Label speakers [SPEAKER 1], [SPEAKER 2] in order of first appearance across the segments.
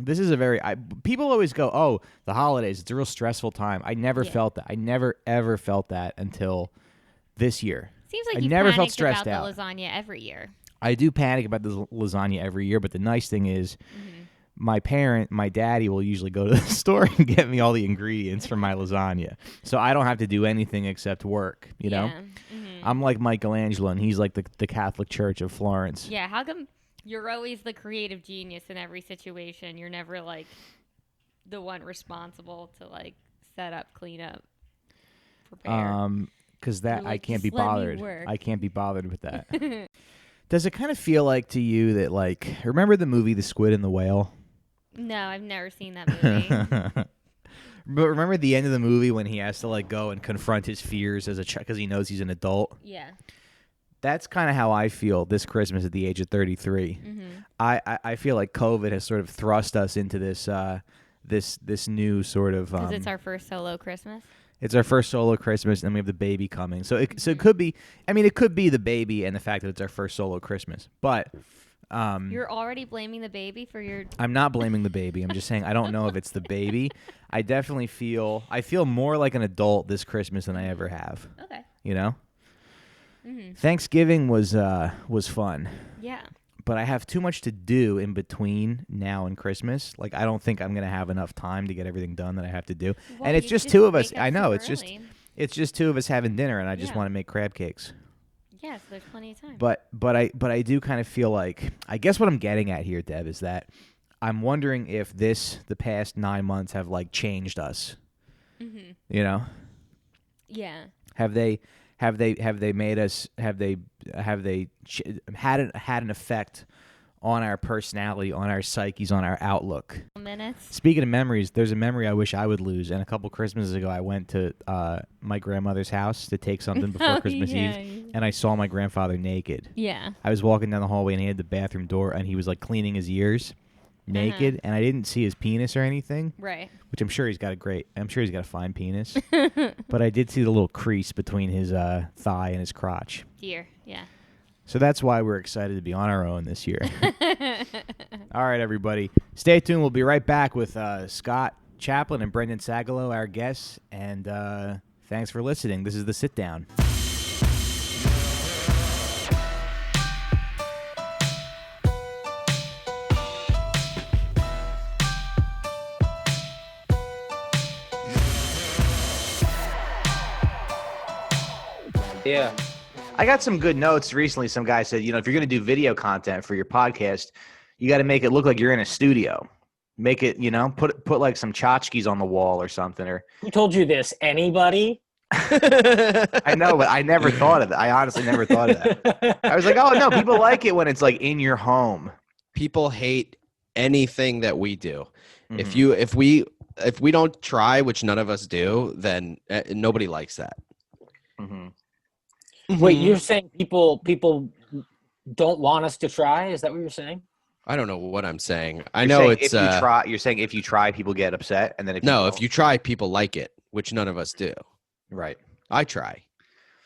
[SPEAKER 1] This is a very people always go, "Oh, the holidays, it's a real stressful time." I never felt that. I never ever felt that until this year.
[SPEAKER 2] Seems like
[SPEAKER 1] I
[SPEAKER 2] you
[SPEAKER 1] never
[SPEAKER 2] panicked
[SPEAKER 1] felt stressed
[SPEAKER 2] about
[SPEAKER 1] out.
[SPEAKER 2] the lasagna every year.
[SPEAKER 1] I do panic about the lasagna every year, but the nice thing is my daddy will usually go to the store and get me all the ingredients for my lasagna. So I don't have to do anything except work, you know? I'm like Michelangelo, and he's like the Catholic Church of Florence.
[SPEAKER 2] Yeah, how come you're always the creative genius in every situation? You're never, like, the one responsible to, like, set up, clean up, prepare.
[SPEAKER 1] Because
[SPEAKER 2] like,
[SPEAKER 1] I can't be
[SPEAKER 2] "Just let me
[SPEAKER 1] bothered.
[SPEAKER 2] work."
[SPEAKER 1] I can't be bothered with that. Does it kind of feel like to you that, like, remember the movie The Squid and the Whale?
[SPEAKER 2] No, I've never seen that movie.
[SPEAKER 1] But remember the end of the movie when he has to, like, go and confront his fears as a child because he knows he's an adult?
[SPEAKER 2] Yeah.
[SPEAKER 1] That's kind of how I feel this Christmas at the age of 33. I feel like COVID has sort of thrust us into this this new sort of
[SPEAKER 2] Because it's our first solo Christmas.
[SPEAKER 1] It's our first solo Christmas, and we have the baby coming. So it could be. I mean, it could be the baby and the fact that it's our first solo Christmas. But
[SPEAKER 2] you're already blaming the baby for your.
[SPEAKER 1] I'm not blaming the baby. I'm just saying I don't know if it's the baby. I definitely feel more like an adult this Christmas than I ever have.
[SPEAKER 2] Okay.
[SPEAKER 1] You know. Thanksgiving was fun.
[SPEAKER 2] Yeah.
[SPEAKER 1] But I have too much to do in between now and Christmas. Like, I don't think I'm going to have enough time to get everything done that I have to do.
[SPEAKER 2] Well,
[SPEAKER 1] and it's just two of us. I know. It's just two of us having dinner, and I just want to make crab cakes.
[SPEAKER 2] Yeah, so there's plenty of time.
[SPEAKER 1] But I do kind of feel like, I guess what I'm getting at here, Deb, is that I'm wondering if the past 9 months have, like, changed us. You know?
[SPEAKER 2] Yeah.
[SPEAKER 1] Have they made us? Have they had an effect on our personality, on our psyches, on our outlook?
[SPEAKER 2] Minutes.
[SPEAKER 1] Speaking of memories, there's a memory I wish I would lose. And a couple Christmases ago, I went to my grandmother's house to take something before Christmas Eve, and I saw my grandfather naked.
[SPEAKER 2] Yeah.
[SPEAKER 1] I was walking down the hallway, and he had the bathroom door, and he was like cleaning his ears, naked, and I didn't see his penis or anything.
[SPEAKER 2] Right.
[SPEAKER 1] Which I'm sure he's got a fine penis. But I did see the little crease between his thigh and his crotch.
[SPEAKER 2] Here, yeah.
[SPEAKER 1] So that's why we're excited to be on our own this year. All right, everybody. Stay tuned. We'll be right back with Scott Chaplain and Brendan Sagalow, our guests. And thanks for listening. This is The Sit Down.
[SPEAKER 3] Yeah.
[SPEAKER 1] I got some good notes recently. Some guy said, if you're going to do video content for your podcast, you got to make it look like you're in a studio. Make it, put like some tchotchkes on the wall or something. Or
[SPEAKER 3] Who told you this? Anybody?
[SPEAKER 1] I know, but I never thought of that. I honestly never thought of that. I was like, oh, no, people like it when it's like in your home.
[SPEAKER 4] People hate anything that we do. If we don't try, which none of us do, then nobody likes that.
[SPEAKER 3] Wait, you're saying people don't want us to try? Is that what you're saying?
[SPEAKER 4] I don't know what I'm saying.
[SPEAKER 1] You're saying if you try, people get upset, and then
[SPEAKER 4] if you try, people like it, which none of us do.
[SPEAKER 1] Right.
[SPEAKER 4] I try.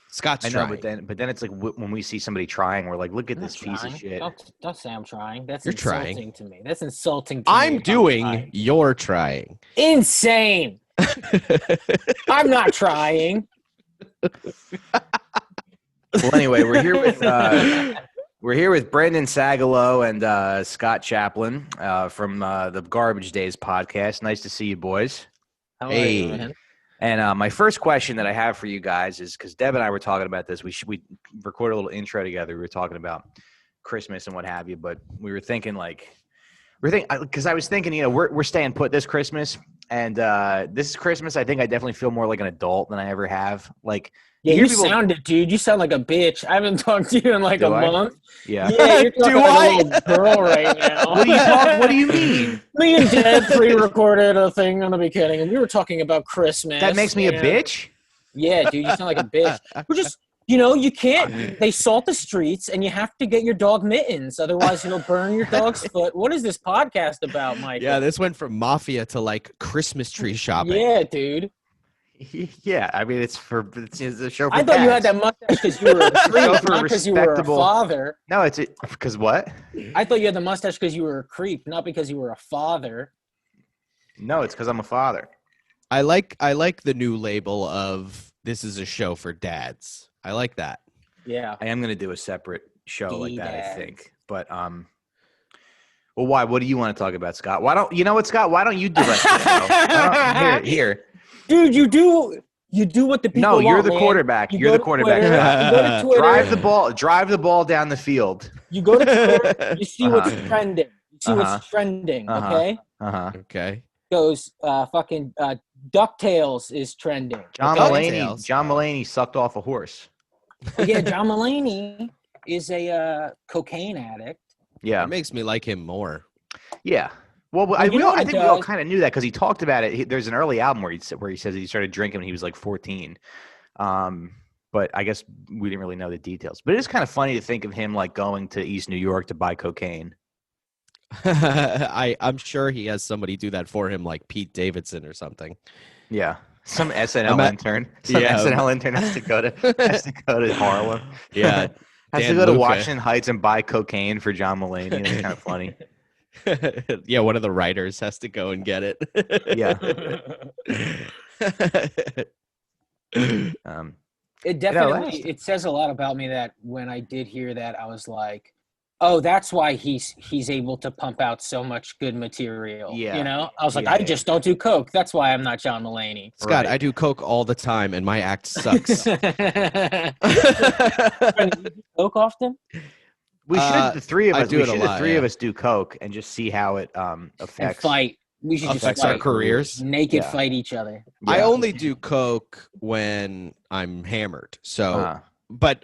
[SPEAKER 4] Scott's
[SPEAKER 1] I know,
[SPEAKER 4] trying.
[SPEAKER 1] but then it's like when we see somebody trying, we're like, look at this piece of shit.
[SPEAKER 3] Don't say I'm trying. That's
[SPEAKER 4] You're
[SPEAKER 3] insulting
[SPEAKER 4] trying.
[SPEAKER 3] to me. That's insulting to me.
[SPEAKER 4] I'm doing. You're trying.
[SPEAKER 3] Insane. I'm not trying.
[SPEAKER 1] Well, anyway, we're here with Brendan Sagalow and Scott Chaplain from the Garbage Days podcast. Nice to see you, boys.
[SPEAKER 3] How are you, man?
[SPEAKER 1] And my first question that I have for you guys is, because Deb and I were talking about this, we recorded a little intro together. We were talking about Christmas and what have you, but we were thinking because I was thinking, we're staying put this Christmas, and this Christmas I think I definitely feel more like an adult than I ever have. Like,
[SPEAKER 3] yeah, you sound it, dude. You sound like a bitch. I haven't talked to you in like a month.
[SPEAKER 1] Yeah.
[SPEAKER 3] Yeah, you're talking like a little girl right now.
[SPEAKER 1] What do you mean?
[SPEAKER 3] Me and Deb pre-recorded a thing on the beginning, and we were talking about Christmas.
[SPEAKER 1] That makes me a bitch?
[SPEAKER 3] Yeah, dude, you sound like a bitch. We're just, you can't. They salt the streets, and you have to get your dog mittens. Otherwise, burn your dog's foot. What is this podcast about, Mike?
[SPEAKER 4] Yeah, this went from mafia to like Christmas tree shopping.
[SPEAKER 3] Yeah, dude.
[SPEAKER 1] Yeah, I mean, it's a show for
[SPEAKER 3] I thought you had
[SPEAKER 1] dads.
[SPEAKER 3] that mustache because you were a creep,
[SPEAKER 1] for
[SPEAKER 3] not because you were a
[SPEAKER 1] respectable-
[SPEAKER 3] father.
[SPEAKER 1] No, it's because what?
[SPEAKER 3] I thought you had the mustache because you were a creep, not because you were a father.
[SPEAKER 1] No, it's because I'm a father.
[SPEAKER 4] I like the new label of this is a show for dads. I like that.
[SPEAKER 3] Yeah.
[SPEAKER 1] I am going to do a separate show like that, I
[SPEAKER 3] D-dads.
[SPEAKER 1] think. But well, why? What do you want to talk about, Scott? Why don't you know what, Scott? Why don't you direct the show? Here.
[SPEAKER 3] Dude, you do what the people
[SPEAKER 1] No,
[SPEAKER 3] want,
[SPEAKER 1] you're the
[SPEAKER 3] man.
[SPEAKER 1] quarterback.
[SPEAKER 3] You
[SPEAKER 1] You're
[SPEAKER 3] go
[SPEAKER 1] the
[SPEAKER 3] to
[SPEAKER 1] quarterback.
[SPEAKER 3] Twitter,
[SPEAKER 1] Scott.
[SPEAKER 3] you go to Twitter.
[SPEAKER 1] Drive the ball down the field.
[SPEAKER 3] You go to Twitter. You see what's
[SPEAKER 1] Uh-huh.
[SPEAKER 3] trending. You see
[SPEAKER 1] Uh-huh.
[SPEAKER 3] what's trending.
[SPEAKER 1] Uh-huh.
[SPEAKER 3] Okay.
[SPEAKER 4] Okay.
[SPEAKER 3] Goes fucking DuckTales is trending.
[SPEAKER 1] John
[SPEAKER 3] okay?
[SPEAKER 1] Mulaney sucked off a horse.
[SPEAKER 3] Oh, yeah, John Mulaney is a cocaine addict.
[SPEAKER 1] Yeah.
[SPEAKER 4] That makes me like him more.
[SPEAKER 1] Yeah. Well,
[SPEAKER 3] you know what
[SPEAKER 1] I
[SPEAKER 3] it
[SPEAKER 1] think we all
[SPEAKER 3] does?
[SPEAKER 1] kind of knew that because he talked about it. There's an early album where he says he started drinking when he was like 14. But I guess we didn't really know the details. But it is kind of funny to think of him like going to East New York to buy cocaine.
[SPEAKER 4] I'm sure he has somebody do that for him, like Pete Davidson or something.
[SPEAKER 1] Yeah. Some SNL intern. Some
[SPEAKER 4] Yeah.
[SPEAKER 1] SNL intern has to go to Harlem.
[SPEAKER 4] Yeah.
[SPEAKER 1] Has
[SPEAKER 4] Dan
[SPEAKER 1] to go to
[SPEAKER 4] Luca.
[SPEAKER 1] Washington Heights and buy cocaine for John Mulaney. It's kind of funny.
[SPEAKER 4] Yeah, one of the writers has to go and get it.
[SPEAKER 1] Yeah.
[SPEAKER 3] It definitely it says a lot about me that when I did hear that, I was like, oh, that's why he's able to pump out so much good material.
[SPEAKER 1] Yeah.
[SPEAKER 3] You know? I was like,
[SPEAKER 1] Yeah,
[SPEAKER 3] I
[SPEAKER 1] yeah.
[SPEAKER 3] just don't do coke. That's why I'm not John Mulaney.
[SPEAKER 4] Scott,
[SPEAKER 1] Right.
[SPEAKER 4] I do coke all the time, and my act sucks.
[SPEAKER 3] Coke often?
[SPEAKER 1] We should the three of
[SPEAKER 4] I
[SPEAKER 1] us
[SPEAKER 4] do it a lot,
[SPEAKER 1] the three
[SPEAKER 4] yeah.
[SPEAKER 1] of us do coke and just see how it
[SPEAKER 3] And
[SPEAKER 1] affects
[SPEAKER 3] fight. We should just
[SPEAKER 4] Affects our
[SPEAKER 3] fight.
[SPEAKER 4] careers.
[SPEAKER 3] Naked
[SPEAKER 1] Yeah.
[SPEAKER 3] fight each other.
[SPEAKER 4] I
[SPEAKER 1] Yeah.
[SPEAKER 4] only do coke when I'm hammered. So, but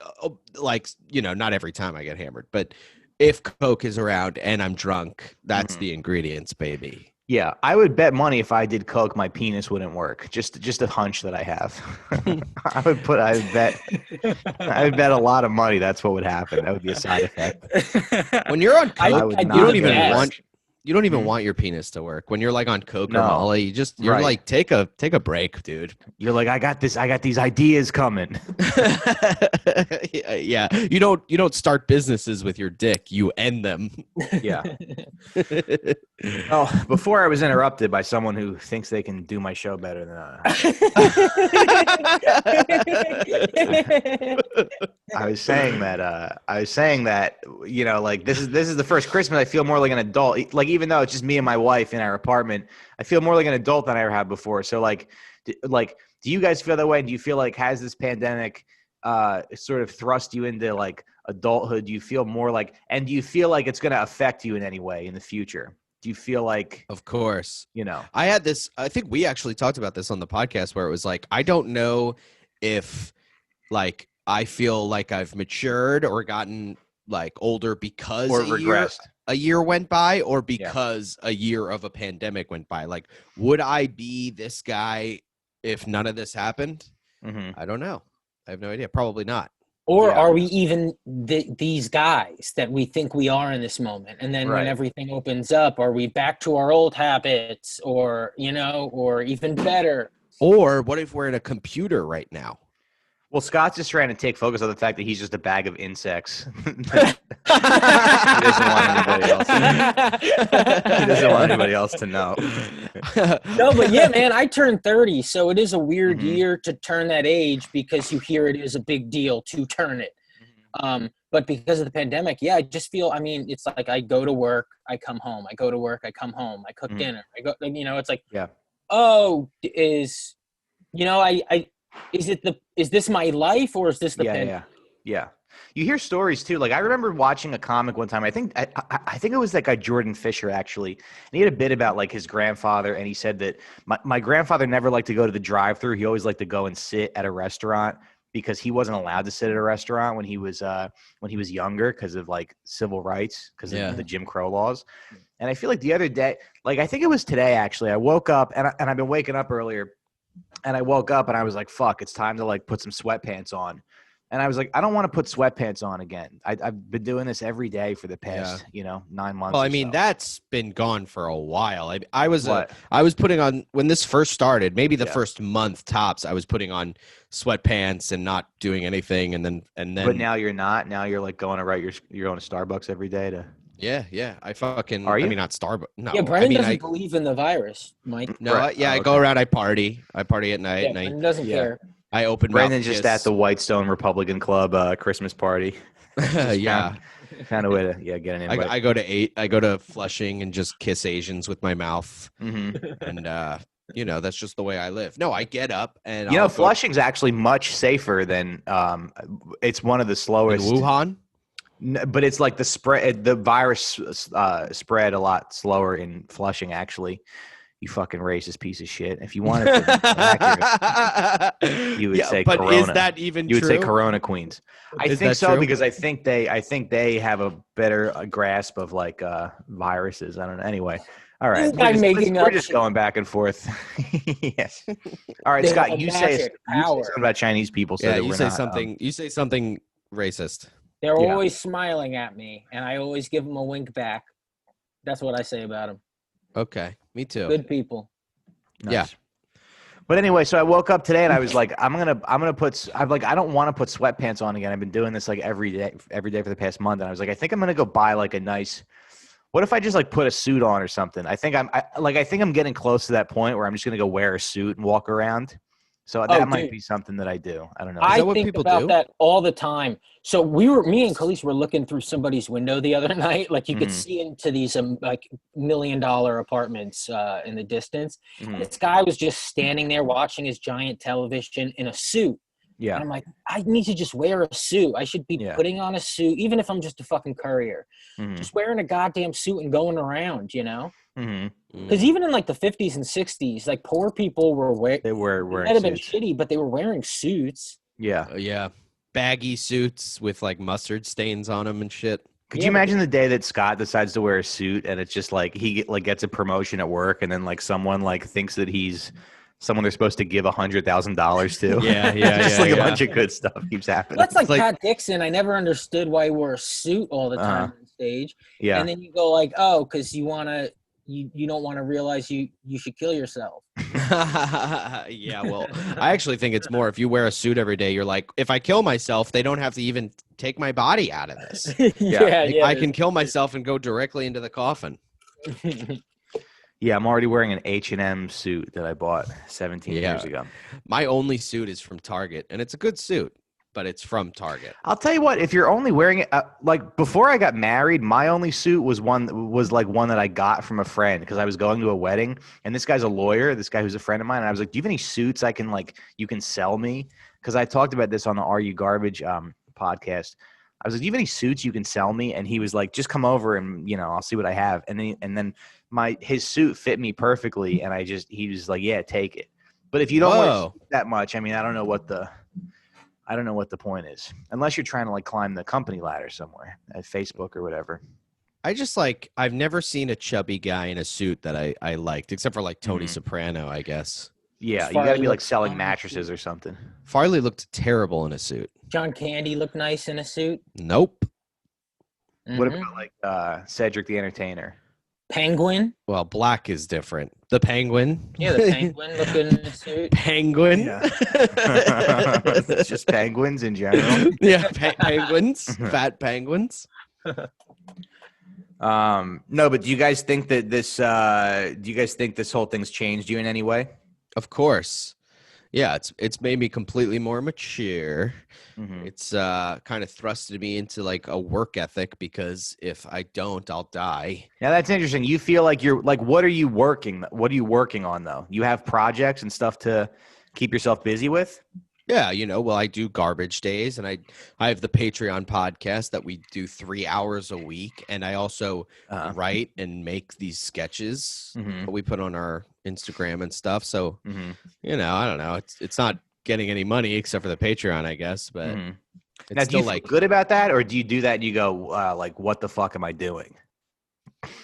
[SPEAKER 4] like, not every time I get hammered. But if coke is around and I'm drunk, that's
[SPEAKER 1] Mhm.
[SPEAKER 4] the ingredients, baby.
[SPEAKER 1] Yeah, I would bet money if I did coke, my penis wouldn't work. Just a hunch that I have. I would bet a lot of money. That's what would happen. That would be a side effect.
[SPEAKER 4] When you're on
[SPEAKER 3] I
[SPEAKER 4] coke,
[SPEAKER 1] would
[SPEAKER 3] do
[SPEAKER 1] not
[SPEAKER 4] you don't
[SPEAKER 3] the
[SPEAKER 4] even
[SPEAKER 3] best.
[SPEAKER 4] want you don't even
[SPEAKER 1] Mhm.
[SPEAKER 4] want your penis to work. When you're like on coke or
[SPEAKER 1] No.
[SPEAKER 4] Molly, you're
[SPEAKER 1] Right.
[SPEAKER 4] like take a break, dude.
[SPEAKER 1] You're like, I got these ideas coming.
[SPEAKER 4] Yeah, you don't start businesses with your dick. You end them.
[SPEAKER 1] Yeah. Oh, before I was interrupted by someone who thinks they can do my show better than I was saying that like this is the first Christmas I feel more like an adult. Like even though it's just me and my wife in our apartment, I feel more like an adult than I ever have before. So like do you guys feel that way? Do you feel like has this pandemic sort of thrust you into like adulthood? Do you feel more like, and do you feel like it's going to affect you in any way in the future? Do you feel like,
[SPEAKER 4] Of course.
[SPEAKER 1] I
[SPEAKER 4] I think we actually talked about this on the podcast where it was like, I don't know if like I feel like I've matured or gotten like older because
[SPEAKER 1] or
[SPEAKER 4] a year,
[SPEAKER 1] regressed?
[SPEAKER 4] a year went by or because a year of a pandemic went by. Like, would I be this guy if none of this happened?
[SPEAKER 1] Mm-hmm.
[SPEAKER 4] I don't know. I have no idea. Probably not.
[SPEAKER 3] Or
[SPEAKER 1] Yeah.
[SPEAKER 3] are we even these guys that we think we are in this moment? And then
[SPEAKER 1] Right.
[SPEAKER 3] when everything opens up, are we back to our old habits or even better?
[SPEAKER 4] Or what if we're in a computer right now?
[SPEAKER 1] Well, Scott's just trying to take focus on the fact that he's just a bag of insects. He doesn't want anybody else. He doesn't want anybody else to know.
[SPEAKER 3] No, but yeah, man, I turned 30, so it is a weird
[SPEAKER 1] Mhm.
[SPEAKER 3] year to turn that age because you hear it is a big deal to turn it. But because of the pandemic, yeah, I just feel, it's like I go to work, I come home. I go to work, I come home. I cook
[SPEAKER 1] Mhm.
[SPEAKER 3] dinner. I go, it's like,
[SPEAKER 1] Yeah.
[SPEAKER 3] oh, is this my life or is this the pandemic?
[SPEAKER 1] Yeah. You hear stories too. Like I remember watching a comic one time. I think it was that guy Jordan Fisher actually. And he had a bit about like his grandfather, and he said that my grandfather never liked to go to the drive-thru. He always liked to go and sit at a restaurant because he wasn't allowed to sit at a restaurant when he was younger because of like civil rights, because of the Jim Crow laws. And I feel like the other day, like I think it was today actually, I woke up and I've been waking up earlier, and I woke up and I was like, fuck, it's time to like put some sweatpants on. And I was like, I don't want to put sweatpants on again. I've been doing this every day for the past, 9 months.
[SPEAKER 4] Well,
[SPEAKER 1] or
[SPEAKER 4] I mean,
[SPEAKER 1] so.
[SPEAKER 4] that's been gone for a while. I was
[SPEAKER 1] What?
[SPEAKER 4] I was putting on when this first started, maybe the
[SPEAKER 1] Yeah.
[SPEAKER 4] first month tops. I was putting on sweatpants and not doing anything, and then.
[SPEAKER 1] But now you're not. Now you're like going to you're going to Starbucks every day to.
[SPEAKER 4] Yeah. I fucking.
[SPEAKER 1] Are you?
[SPEAKER 4] I mean, not Starbucks. No.
[SPEAKER 3] Yeah, Brendan
[SPEAKER 4] I mean,
[SPEAKER 3] doesn't believe in the virus, Mike.
[SPEAKER 4] No,
[SPEAKER 1] Right.
[SPEAKER 4] I
[SPEAKER 1] Oh,
[SPEAKER 4] go
[SPEAKER 1] okay.
[SPEAKER 4] around. I party at night,
[SPEAKER 3] Yeah,
[SPEAKER 4] and
[SPEAKER 3] Brendan doesn't
[SPEAKER 1] Yeah.
[SPEAKER 3] care.
[SPEAKER 4] I open mouth
[SPEAKER 1] Brandon's just
[SPEAKER 4] kiss.
[SPEAKER 1] at the Whitestone Republican Club Christmas party.
[SPEAKER 4] Yeah.
[SPEAKER 1] Found a way to get an invite.
[SPEAKER 4] I go to Flushing and just kiss Asians with my mouth,
[SPEAKER 1] Mhm.
[SPEAKER 4] and that's just the way I live. No, I get up and
[SPEAKER 1] Flushing's actually much safer than it's one of the
[SPEAKER 4] in
[SPEAKER 1] slowest.
[SPEAKER 4] Wuhan.
[SPEAKER 1] But it's like the virus spread a lot slower in Flushing. Actually, you fucking racist piece of shit. If you wanted to be accurate, you would say
[SPEAKER 4] but
[SPEAKER 1] Corona.
[SPEAKER 4] is that even
[SPEAKER 1] You
[SPEAKER 4] true?
[SPEAKER 1] would say Corona Queens. I
[SPEAKER 4] Is
[SPEAKER 1] think
[SPEAKER 4] that
[SPEAKER 1] so
[SPEAKER 4] true?
[SPEAKER 1] because I think they have a better grasp of like viruses. I don't know. Anyway, all right.
[SPEAKER 3] This guy making
[SPEAKER 1] we're
[SPEAKER 3] up
[SPEAKER 1] just
[SPEAKER 3] shit.
[SPEAKER 1] going back and forth. Yes. All right,
[SPEAKER 3] They
[SPEAKER 1] Scott.
[SPEAKER 3] have
[SPEAKER 1] You say
[SPEAKER 3] magic
[SPEAKER 1] something
[SPEAKER 3] power.
[SPEAKER 1] about Chinese people. So
[SPEAKER 4] Yeah,
[SPEAKER 1] that
[SPEAKER 4] you
[SPEAKER 1] we're
[SPEAKER 4] say
[SPEAKER 1] not,
[SPEAKER 4] something. You say something racist.
[SPEAKER 3] They're
[SPEAKER 1] Yeah.
[SPEAKER 3] always smiling at me, and I always give them a wink back. That's what I say about them.
[SPEAKER 4] Okay, me too.
[SPEAKER 3] Good people.
[SPEAKER 1] nice.
[SPEAKER 4] Yeah.
[SPEAKER 1] But anyway, so I woke up today and I was like, I'm gonna put. I'm like, I don't want to put sweatpants on again. I've been doing this like every day for the past month, and I was like, I think I'm gonna go buy like a nice. What if I just like put a suit on or something? I think I'm getting close to that point where I'm just gonna go wear a suit and walk around. So that might
[SPEAKER 3] dude.
[SPEAKER 1] be something that I do. I don't know.
[SPEAKER 3] I
[SPEAKER 4] that what
[SPEAKER 3] think
[SPEAKER 4] people
[SPEAKER 3] about
[SPEAKER 4] do?
[SPEAKER 3] that all the time. So me and Khalees were looking through somebody's window the other night. Like you could
[SPEAKER 1] Mhm.
[SPEAKER 3] see into these like $1 million apartments in the distance.
[SPEAKER 1] Mhm.
[SPEAKER 3] This guy was just standing there watching his giant television in a suit.
[SPEAKER 1] Yeah.
[SPEAKER 3] And I'm like, I need to just wear a suit. I should be
[SPEAKER 1] Yeah.
[SPEAKER 3] putting on a suit, even if I'm just a fucking courier.
[SPEAKER 1] Mhm.
[SPEAKER 3] Just wearing a goddamn suit and going around,
[SPEAKER 1] Mhm.
[SPEAKER 4] Mm.
[SPEAKER 3] Because even in like the 50s and 60s, like poor people were wearing.
[SPEAKER 1] They were
[SPEAKER 3] They
[SPEAKER 1] wearing
[SPEAKER 3] might have been
[SPEAKER 1] suits.
[SPEAKER 3] shitty, but they were wearing suits.
[SPEAKER 1] Yeah.
[SPEAKER 4] Yeah, baggy suits with like mustard stains on them and shit.
[SPEAKER 1] Could
[SPEAKER 3] Yeah,
[SPEAKER 1] you
[SPEAKER 3] but-
[SPEAKER 1] imagine the day that Scott decides to wear a suit and it's just like he gets a promotion at work and then like someone like thinks that he's someone they're supposed to give $100,000 to?
[SPEAKER 4] Yeah,
[SPEAKER 1] just like a
[SPEAKER 4] yeah.
[SPEAKER 1] bunch of good stuff keeps happening.
[SPEAKER 3] That's like,
[SPEAKER 4] It's like-
[SPEAKER 3] Pat Dixon. I never understood why he wore a suit all the time on stage.
[SPEAKER 1] Yeah.
[SPEAKER 3] And then you go like, oh, because you don't want to realize you should kill yourself.
[SPEAKER 4] Yeah, well, I actually think it's more if you wear a suit every day, you're like, if I kill myself, they don't have to even take my body out of this. Like, I can kill myself and go directly into the coffin.
[SPEAKER 1] Yeah, I'm already wearing an H&M suit that I bought 17
[SPEAKER 4] Yeah.
[SPEAKER 1] years ago.
[SPEAKER 4] My only suit is from Target, and it's a good suit, but it's from Target.
[SPEAKER 1] I'll tell you what, if you're only wearing it like before I got married, my only suit was one that I got from a friend because I was going to a wedding and this guy's a lawyer, this guy who's a friend of mine, and I was like, "Do you have any suits I can like you can sell me?" Because I talked about this on the Are You Garbage podcast. I was like, "Do you have any suits you can sell me?" And he was like, "Just come over and I'll see what I have." And then his suit fit me perfectly, and he was like, "Yeah, take it." But if you don't wear
[SPEAKER 4] Whoa.
[SPEAKER 1] that much, I mean, I don't know what the point is, unless you're trying to like climb the company ladder somewhere at Facebook or whatever.
[SPEAKER 4] I've never seen a chubby guy in a suit that I liked, except for like Tony
[SPEAKER 1] Mhm.
[SPEAKER 4] Soprano, I guess.
[SPEAKER 1] Yeah, you
[SPEAKER 3] Farley
[SPEAKER 1] got to be like
[SPEAKER 3] looks
[SPEAKER 1] selling
[SPEAKER 3] fine.
[SPEAKER 1] mattresses or something.
[SPEAKER 4] Farley looked terrible in a suit.
[SPEAKER 3] John Candy looked nice in a suit.
[SPEAKER 4] Nope.
[SPEAKER 1] What
[SPEAKER 3] Mhm.
[SPEAKER 1] about like Cedric the Entertainer?
[SPEAKER 3] Penguin?
[SPEAKER 4] Well, black is different. The Penguin.
[SPEAKER 3] Yeah, the Penguin looked good in a suit.
[SPEAKER 4] Penguin.
[SPEAKER 1] Yeah. It's just penguins in general.
[SPEAKER 4] Yeah, penguins. Fat penguins.
[SPEAKER 1] No, but do you guys think that this? Do you guys think this whole thing's changed you in any way?
[SPEAKER 4] Of course. Yeah, it's made me completely more mature.
[SPEAKER 1] Mhm.
[SPEAKER 4] It's kind of thrusted me into like a work ethic because if I don't, I'll die.
[SPEAKER 1] Now that's interesting. You feel like you're like, what are you working? What are you working on though? You have projects and stuff to keep yourself busy with.
[SPEAKER 4] Yeah, well, I do garbage days, and I have the Patreon podcast that we do 3 hours a week, and I also write and make these sketches
[SPEAKER 1] Mhm.
[SPEAKER 4] that we put on our Instagram and stuff. So,
[SPEAKER 1] Mm-hmm.
[SPEAKER 4] I don't know. It's not getting any money except for the Patreon, I guess, but it's
[SPEAKER 1] Now, do you
[SPEAKER 4] still
[SPEAKER 1] feel
[SPEAKER 4] like
[SPEAKER 1] good about that, or do you do that and you go like, what the fuck am I doing?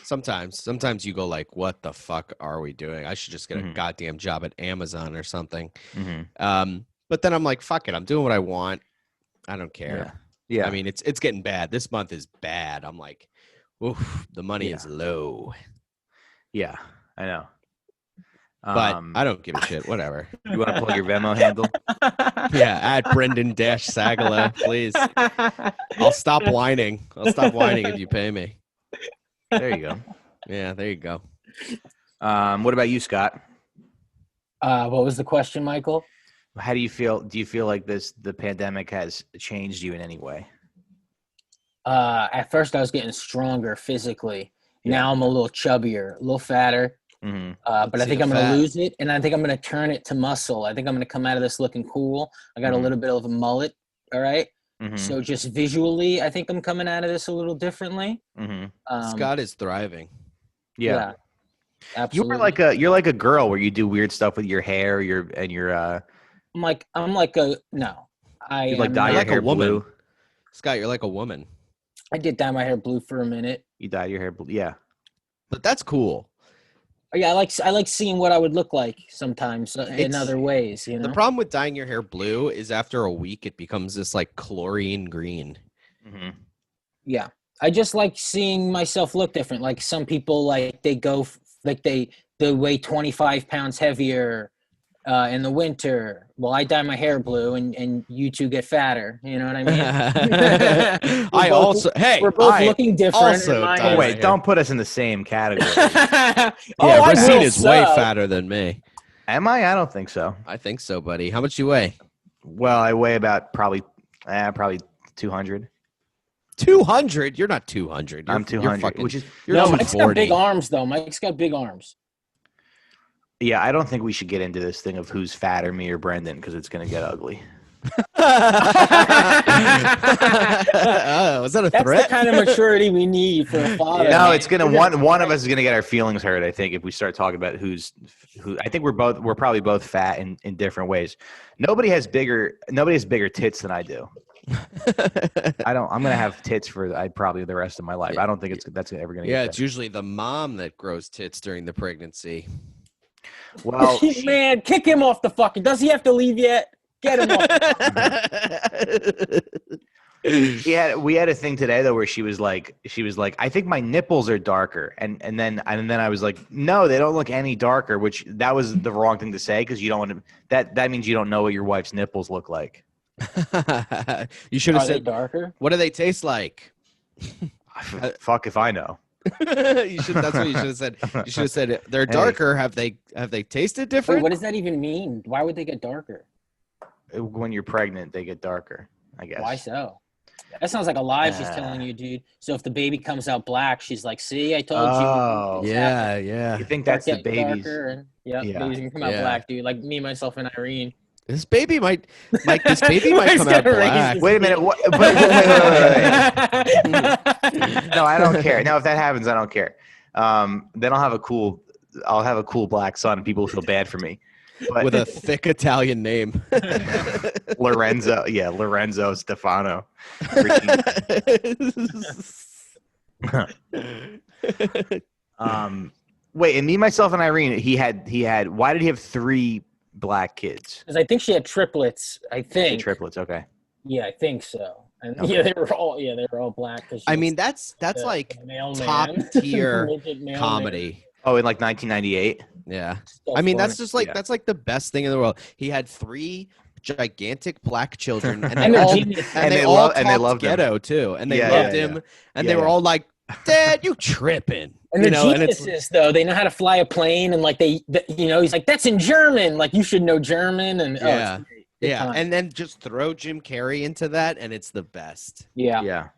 [SPEAKER 4] sometimes you go like, what the fuck are we doing? I should just get a
[SPEAKER 1] Mhm.
[SPEAKER 4] goddamn job at Amazon or something.
[SPEAKER 1] Mm-hmm.
[SPEAKER 4] But then I'm like, fuck it, I'm doing what I want. I don't care.
[SPEAKER 1] Yeah.
[SPEAKER 4] I mean, it's getting bad. This month is bad. I'm like, oof, the money is low.
[SPEAKER 1] Yeah, I know.
[SPEAKER 4] But I don't give a shit. Whatever.
[SPEAKER 1] You want to plug your Venmo handle?
[SPEAKER 4] Yeah, at Brendan-Sagalow, please. I'll stop whining. I'll stop whining if you pay me.
[SPEAKER 1] There you go.
[SPEAKER 4] Yeah, there you go.
[SPEAKER 1] What about you, Scott?
[SPEAKER 3] What was the question, Michael?
[SPEAKER 1] How do you feel? Do you feel like the pandemic has changed you in any way?
[SPEAKER 3] At first I was getting stronger physically. Now I'm a little chubbier, a little fatter.
[SPEAKER 1] Mm-hmm.
[SPEAKER 3] But I think I'm going to lose it, and I think I'm going to turn it to muscle. I think I'm going to come out of this looking cool. I got a little bit of a mullet, all right?
[SPEAKER 1] Mm-hmm.
[SPEAKER 3] So just visually, I think I'm coming out of this a little differently.
[SPEAKER 1] Mm-hmm.
[SPEAKER 4] Scott is thriving.
[SPEAKER 1] Yeah.
[SPEAKER 3] Absolutely.
[SPEAKER 1] You're like a girl where you do weird stuff with your hair,
[SPEAKER 3] I'm like a no.
[SPEAKER 1] You like dye your hair blue.
[SPEAKER 4] Scott, you're like a woman.
[SPEAKER 3] I did dye my hair blue for a minute.
[SPEAKER 1] You dye your hair blue, yeah.
[SPEAKER 4] But that's cool.
[SPEAKER 3] Yeah, I like seeing what I would look like sometimes in other ways. You know,
[SPEAKER 4] the problem with dyeing your hair blue is after a week it becomes this like chlorine green.
[SPEAKER 1] Mm-hmm.
[SPEAKER 3] Yeah, I just like seeing myself look different. Like some people, like they go like they weigh 25 pounds heavier in the winter. Well, I dye my hair blue, and you two get fatter. You know what I mean?
[SPEAKER 4] We're
[SPEAKER 3] both looking different.
[SPEAKER 1] Wait, don't put us in the same category.
[SPEAKER 4] Racine is way fatter than me.
[SPEAKER 1] Am I? I don't think so.
[SPEAKER 4] I think so, buddy. How much you weigh?
[SPEAKER 1] Well, I weigh about probably 200.
[SPEAKER 4] 200? You're not 200.
[SPEAKER 1] I'm 200,
[SPEAKER 4] which is
[SPEAKER 3] Mike's got big arms though. Mike's got big arms.
[SPEAKER 1] Yeah, I don't think we should get into this thing of who's fatter, me or Brendan, because it's going to get ugly.
[SPEAKER 4] Oh, is that a threat?
[SPEAKER 3] That's the kind of maturity we need for a father.
[SPEAKER 1] No, it's going to one of us is going to get our feelings hurt. I think if we start talking about who. I think we're probably both fat in different ways. Nobody has bigger tits than I do. I'm going to have tits for probably the rest of my life. I don't think that's ever going to.
[SPEAKER 4] Yeah, it's usually the mom that grows tits during the pregnancy.
[SPEAKER 1] Well,
[SPEAKER 3] man, kick him off the fucking. Does he have to leave yet? Get him off.
[SPEAKER 1] We had a thing today though where she was like, I think my nipples are darker, and then I was like, no, they don't look any darker. Which that was the wrong thing to say because you don't want to. That means you don't know what your wife's nipples look like.
[SPEAKER 4] You should have said
[SPEAKER 3] darker.
[SPEAKER 4] What do they taste like?
[SPEAKER 1] Fuck if I know.
[SPEAKER 4] That's what you should have said. You should have said they're darker. Have they tasted different?
[SPEAKER 3] Wait, what does that even mean? Why would they get darker?
[SPEAKER 1] When you're pregnant, they get darker, I guess.
[SPEAKER 3] Why so? That sounds like a lie she's telling you, dude. So if the baby comes out black, she's like, "See, I told you."
[SPEAKER 1] Oh,
[SPEAKER 4] yeah.
[SPEAKER 1] You think that's the baby's?
[SPEAKER 3] Babies can come out black, dude. Like me, myself, and Irene.
[SPEAKER 4] This baby might come out black.
[SPEAKER 1] Wait a minute. Wait. No, I don't care. No, if that happens, I don't care. Then I'll have a cool black son, and people will feel bad for me. But,
[SPEAKER 4] with a thick Italian name.
[SPEAKER 1] Lorenzo. Yeah, Lorenzo Stefano. Wait, and me, myself, and Irene, he had why did he have 3 black kids?
[SPEAKER 3] Because I think she had triplets. I think
[SPEAKER 1] triplets. Okay.
[SPEAKER 3] Yeah, I think so. And they were all black.
[SPEAKER 4] I mean, that's like top tier comedy.
[SPEAKER 1] Oh, in like 1998.
[SPEAKER 4] Yeah, I mean that's just like that's like the best thing in the world. He had 3 gigantic black children, and they loved ghetto too, and they loved him, and they were all like, "Dad, you tripping?"
[SPEAKER 3] And the geniuses, though, they know how to fly a plane, and like he's like, "That's in German." Like you should know German, and
[SPEAKER 4] and then just throw Jim Carrey into that, and it's the best.
[SPEAKER 3] Yeah.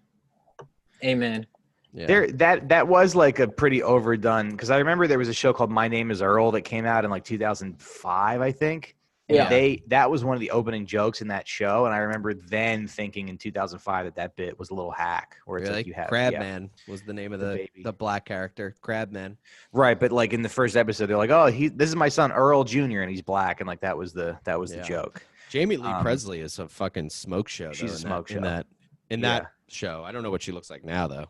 [SPEAKER 3] Amen.
[SPEAKER 1] Yeah. That was like a pretty overdone because I remember there was a show called My Name Is Earl that came out in like 2005, I think. And that was one of the opening jokes in that show, and I remember then thinking in 2005 that bit was a little hack. Where it's like you have
[SPEAKER 4] Crabman was the name of the black character, Crabman.
[SPEAKER 1] Right, but like in the first episode, they're like, "Oh, this is my son Earl Jr. and he's black," and like that was the joke.
[SPEAKER 4] Jamie Lee Presley is a fucking smoke show.
[SPEAKER 1] She's a smoke show
[SPEAKER 4] in that show. I don't know what she looks like now though.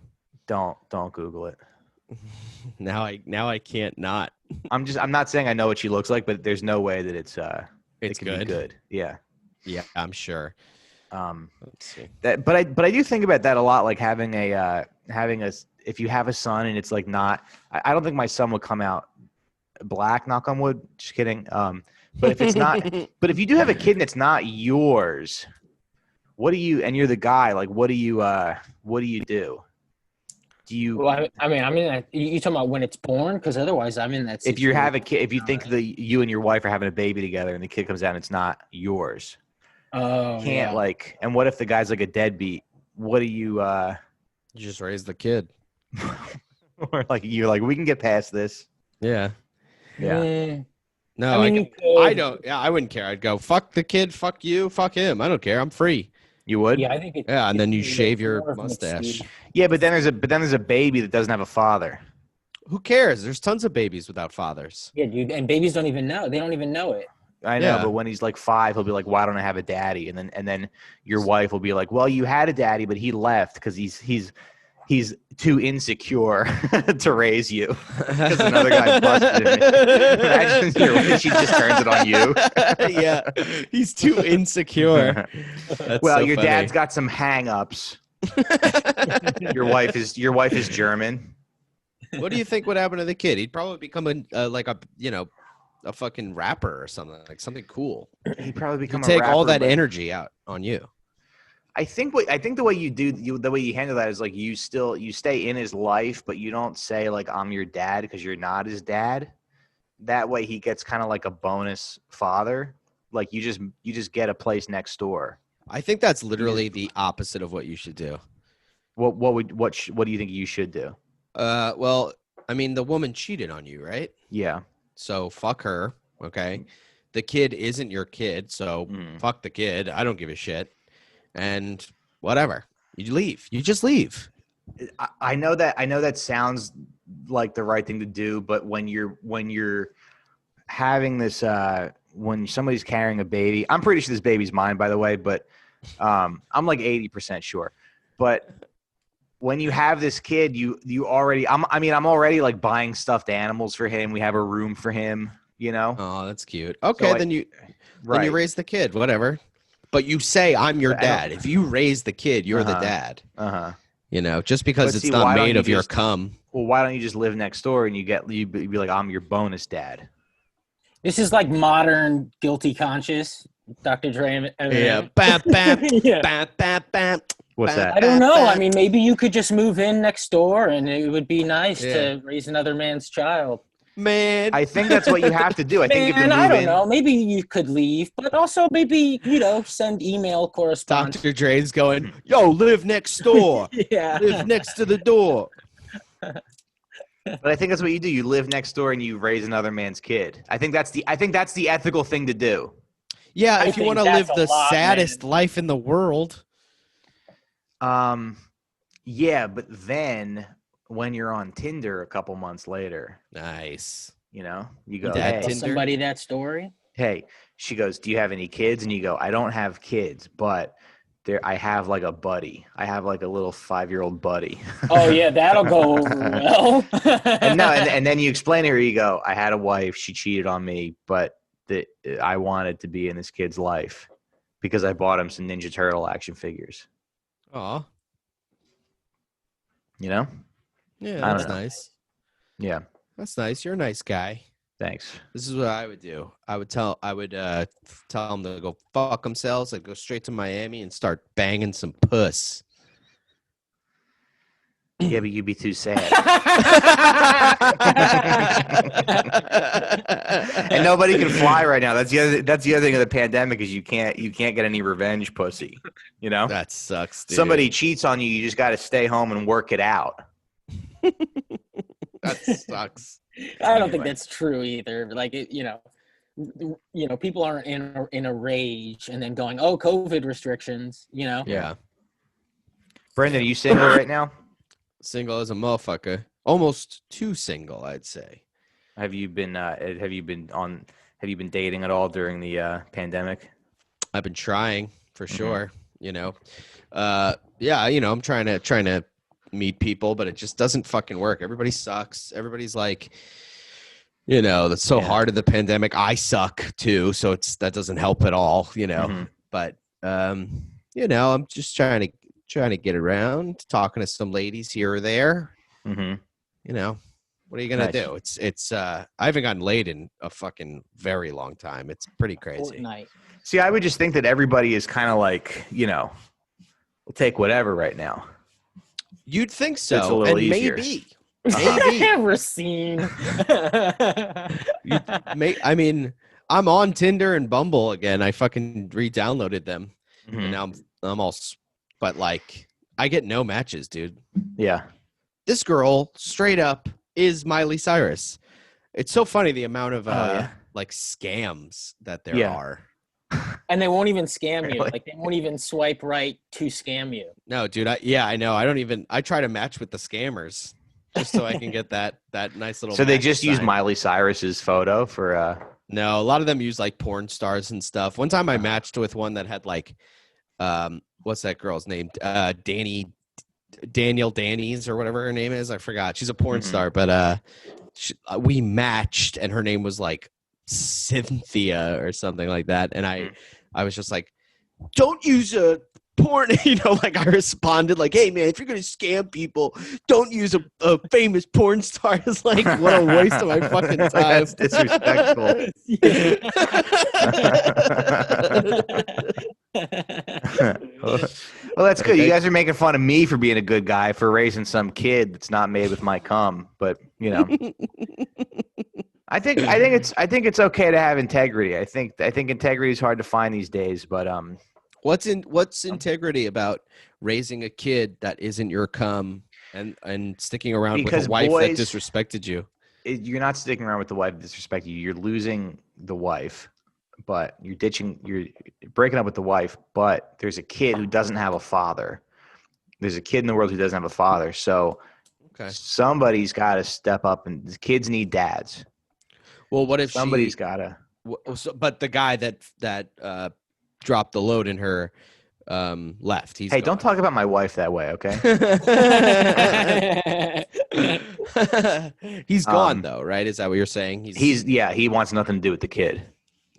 [SPEAKER 1] Don't Google it.
[SPEAKER 4] Now I can't not.
[SPEAKER 1] I'm not saying I know what she looks like, but there's no way that it can
[SPEAKER 4] good.
[SPEAKER 1] be good. Yeah.
[SPEAKER 4] Yeah, I'm sure. Let's see.
[SPEAKER 1] But I do think about that a lot, like having if you have a son and it's like not, I don't think my son would come out black, knock on wood, just kidding. But if it's not, but if you do have a kid and it's not yours, and you're the guy, like what do you do? Do you?
[SPEAKER 3] Well, I mean, you talking about when it's born? Because otherwise, I'm in that situation.
[SPEAKER 1] If you have a kid, if you think you and your wife are having a baby together and the kid comes out and it's not yours, can't like. And what if the guy's like a deadbeat? What do you?
[SPEAKER 4] You just raise the kid.
[SPEAKER 1] Or like you're like, we can get past this.
[SPEAKER 4] Yeah.
[SPEAKER 3] Yeah.
[SPEAKER 4] No, I don't. Yeah, I wouldn't care. I'd go, fuck the kid, fuck you, fuck him. I don't care. I'm free.
[SPEAKER 1] You would?
[SPEAKER 3] Yeah, I think.
[SPEAKER 4] And then you shave your mustache.
[SPEAKER 1] Yeah, but then there's a baby that doesn't have a father.
[SPEAKER 4] Who cares? There's tons of babies without fathers.
[SPEAKER 3] Yeah, dude, and babies don't even know. They don't even know it.
[SPEAKER 1] I know, but when he's like 5, he'll be like, "Why don't I have a daddy?" And then your wife will be like, "Well, you had a daddy, but he left because he's too insecure to raise you because another guy busted him." Imagine your wife, she just turns it on you.
[SPEAKER 4] Yeah, he's too insecure.
[SPEAKER 1] Well, so your dad's got some hang-ups. Your wife is German.
[SPEAKER 4] What do you think would happen to the kid? He'd probably become a fucking rapper or something, like something cool.
[SPEAKER 1] He'd probably become
[SPEAKER 4] take
[SPEAKER 1] a rapper,
[SPEAKER 4] all that energy out on you.
[SPEAKER 1] I think the way the way you handle that is like you stay in his life, but you don't say like I'm your dad because you're not his dad. That way he gets kind of like a bonus father. Like you just get a place next door.
[SPEAKER 4] I think that's literally the opposite of what you should do.
[SPEAKER 1] What do you think you should do?
[SPEAKER 4] Well, I mean, the woman cheated on you, right?
[SPEAKER 1] Yeah.
[SPEAKER 4] So fuck her, okay? The kid isn't your kid, so fuck the kid. I don't give a shit. And whatever. You leave. You just leave.
[SPEAKER 1] I know that sounds like the right thing to do, but when you're having this when somebody's carrying a baby, I'm pretty sure this baby's mine, by the way, but I'm like 80% sure. But when you have this kid, you already I'm already like buying stuffed animals for him. We have a room for him, you know?
[SPEAKER 4] Oh, that's cute. Okay,
[SPEAKER 1] So
[SPEAKER 4] then you raise the kid, whatever. But you say I'm your dad. If you raise the kid, you're the dad. You know, just because it's not made of your cum.
[SPEAKER 1] Well, why don't you just live next door and you be like, I'm your bonus dad?
[SPEAKER 3] This is like modern guilty conscious, Dr. Dre.
[SPEAKER 4] Yeah. Bam, bam, bam, bam, bam.
[SPEAKER 1] What's that?
[SPEAKER 3] I don't know. I mean, maybe you could just move in next door and it would be nice to raise another man's child.
[SPEAKER 4] Man,
[SPEAKER 1] I think that's what you have to do. I think if you move
[SPEAKER 3] I don't know. Maybe you could leave, but also maybe, send email correspondence.
[SPEAKER 4] Dr. Dre's going, yo, live next door.
[SPEAKER 3] Yeah.
[SPEAKER 4] Live next to the door.
[SPEAKER 1] But I think that's what you do. You live next door and you raise another man's kid. I think that's the ethical thing to do.
[SPEAKER 4] Yeah, if you want to live the saddest life in the world.
[SPEAKER 1] Yeah, but then when you're on Tinder a couple months later,
[SPEAKER 4] nice.
[SPEAKER 1] You go,
[SPEAKER 3] tell somebody that story.
[SPEAKER 1] Hey, she goes, do you have any kids? And you go, I don't have kids, but I have like a buddy. I have like a little 5-year-old buddy.
[SPEAKER 3] Oh yeah, that'll go over well.
[SPEAKER 1] and then you explain to her, you go, I had a wife, she cheated on me, but I wanted to be in this kid's life because I bought him some Ninja Turtle action figures.
[SPEAKER 4] Aw.
[SPEAKER 1] Yeah,
[SPEAKER 4] that's nice.
[SPEAKER 1] Yeah.
[SPEAKER 4] That's nice. You're a nice guy.
[SPEAKER 1] Thanks.
[SPEAKER 4] This is what I would do. I would tell them to go fuck themselves. I'd go straight to Miami and start banging some puss.
[SPEAKER 1] Yeah, but you'd be too sad. And nobody can fly right now. That's the other thing of the pandemic is you can't get any revenge pussy.
[SPEAKER 4] That sucks, dude.
[SPEAKER 1] Somebody cheats on you, you just got to stay home and work it out.
[SPEAKER 4] That sucks.
[SPEAKER 3] I don't think that's true either. Like people aren't in a rage and then going, "Oh, COVID restrictions."
[SPEAKER 1] Yeah. Brendan, are you single right now?
[SPEAKER 4] Single as a motherfucker. Almost too single, I'd say.
[SPEAKER 1] Have you been dating at all during the pandemic?
[SPEAKER 4] I've been trying for sure. I'm trying to meet people, but it just doesn't fucking work. Everybody sucks. Everybody's like, that's so hard in the pandemic. I suck too, so that doesn't help at all. But I'm just trying to get around, talking to some ladies here or there.
[SPEAKER 1] Mm-hmm.
[SPEAKER 4] What are you gonna do? It's I haven't gotten laid in a fucking very long time. It's pretty crazy.
[SPEAKER 3] Fortnite.
[SPEAKER 1] See, I would just think that everybody is kind of like, we'll take whatever right now.
[SPEAKER 4] You'd think so.
[SPEAKER 1] It's a little easier.
[SPEAKER 4] Maybe.
[SPEAKER 3] Racine.
[SPEAKER 4] I mean, I'm on Tinder and Bumble again. I fucking re-downloaded them.
[SPEAKER 1] Mm-hmm.
[SPEAKER 4] And now I'm all, but like, I get no matches, dude.
[SPEAKER 1] Yeah.
[SPEAKER 4] This girl straight up is Miley Cyrus. It's so funny the amount of like scams that there are.
[SPEAKER 3] And they won't even scam you.
[SPEAKER 1] Really?
[SPEAKER 3] Like they won't even swipe right to scam you.
[SPEAKER 4] No, dude. I know. I try to match with the scammers just so I can get that nice little.
[SPEAKER 1] So they just
[SPEAKER 4] sign.
[SPEAKER 1] use Miley Cyrus's photo for.
[SPEAKER 4] No, a lot of them use like porn stars and stuff. One time I matched with one that had like, what's that girl's name? Daniel Danny's or whatever her name is. I forgot. She's a porn star, but we matched, and her name was like Cynthia or something like that. And I was just like, don't use a porn. Like I responded like, hey man, if you're gonna scam people, don't use a famous porn star. It's like, what a waste of my fucking time.
[SPEAKER 1] That's disrespectful. Well, that's good. You guys are making fun of me for being a good guy for raising some kid that's not made with my cum, but I think it's okay to have integrity. I think integrity is hard to find these days, but
[SPEAKER 4] what's integrity about raising a kid that isn't your cum and sticking around with a wife that disrespected you?
[SPEAKER 1] You're not sticking around with the wife that disrespected you. You're losing the wife, but you're breaking up with the wife, but there's a kid who doesn't have a father. There's a kid in the world who doesn't have a father. So somebody's got to step up, and the kids need dads.
[SPEAKER 4] Well, what if
[SPEAKER 1] somebody's got to?
[SPEAKER 4] But the guy that dropped the load in her left. Hey,
[SPEAKER 1] don't talk about my wife that way, okay?
[SPEAKER 4] He's gone though, right? Is that what you're saying?
[SPEAKER 1] He wants nothing to do with the kid.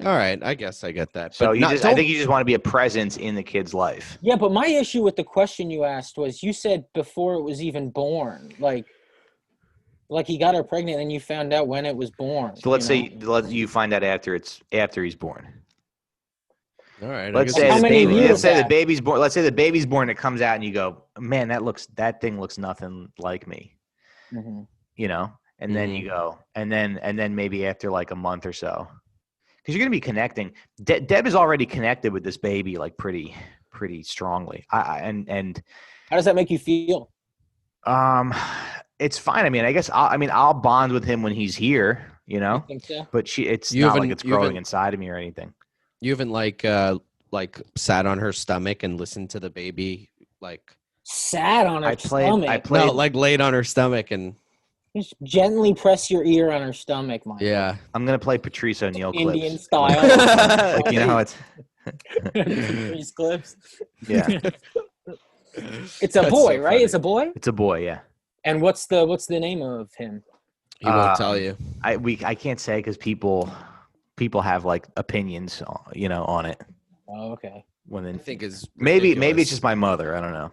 [SPEAKER 4] All right, I guess I get that.
[SPEAKER 1] So I think you just want to be a presence in the kid's life.
[SPEAKER 3] Yeah, but my issue with the question you asked was you said before it was even born, like he got her pregnant and you found out when it was born.
[SPEAKER 1] So let's say you find out after he's born.
[SPEAKER 4] All right.
[SPEAKER 1] Let's say the baby's born. Let's say the baby's born. It comes out and you go, man, that thing looks nothing like me.
[SPEAKER 3] Mm-hmm.
[SPEAKER 1] And then you go, and then maybe after like a month or so, because you're gonna be connecting. Deb is already connected with this baby like pretty strongly. And
[SPEAKER 3] how does that make you feel?
[SPEAKER 1] It's fine. I mean, I guess I'll bond with him when he's here.
[SPEAKER 3] I think so.
[SPEAKER 1] But it's not like it's growing inside of me or anything.
[SPEAKER 4] You haven't like sat on her stomach and listened to the baby like
[SPEAKER 3] sat on her stomach.
[SPEAKER 4] No, like laid on her stomach and
[SPEAKER 3] just gently press your ear on her stomach, Mike.
[SPEAKER 4] Yeah,
[SPEAKER 1] I'm gonna play Patrice O'Neal clips.
[SPEAKER 3] Indian style.
[SPEAKER 1] It's
[SPEAKER 3] Patrice clips.
[SPEAKER 1] Yeah.
[SPEAKER 3] It's a boy, right? It's a boy.
[SPEAKER 1] It's a boy, yeah.
[SPEAKER 3] And what's the name of him?
[SPEAKER 4] He won't tell you.
[SPEAKER 1] I can't say because people have like opinions, on it.
[SPEAKER 3] Oh, okay.
[SPEAKER 4] I think is
[SPEAKER 1] maybe it's just my mother. I don't know.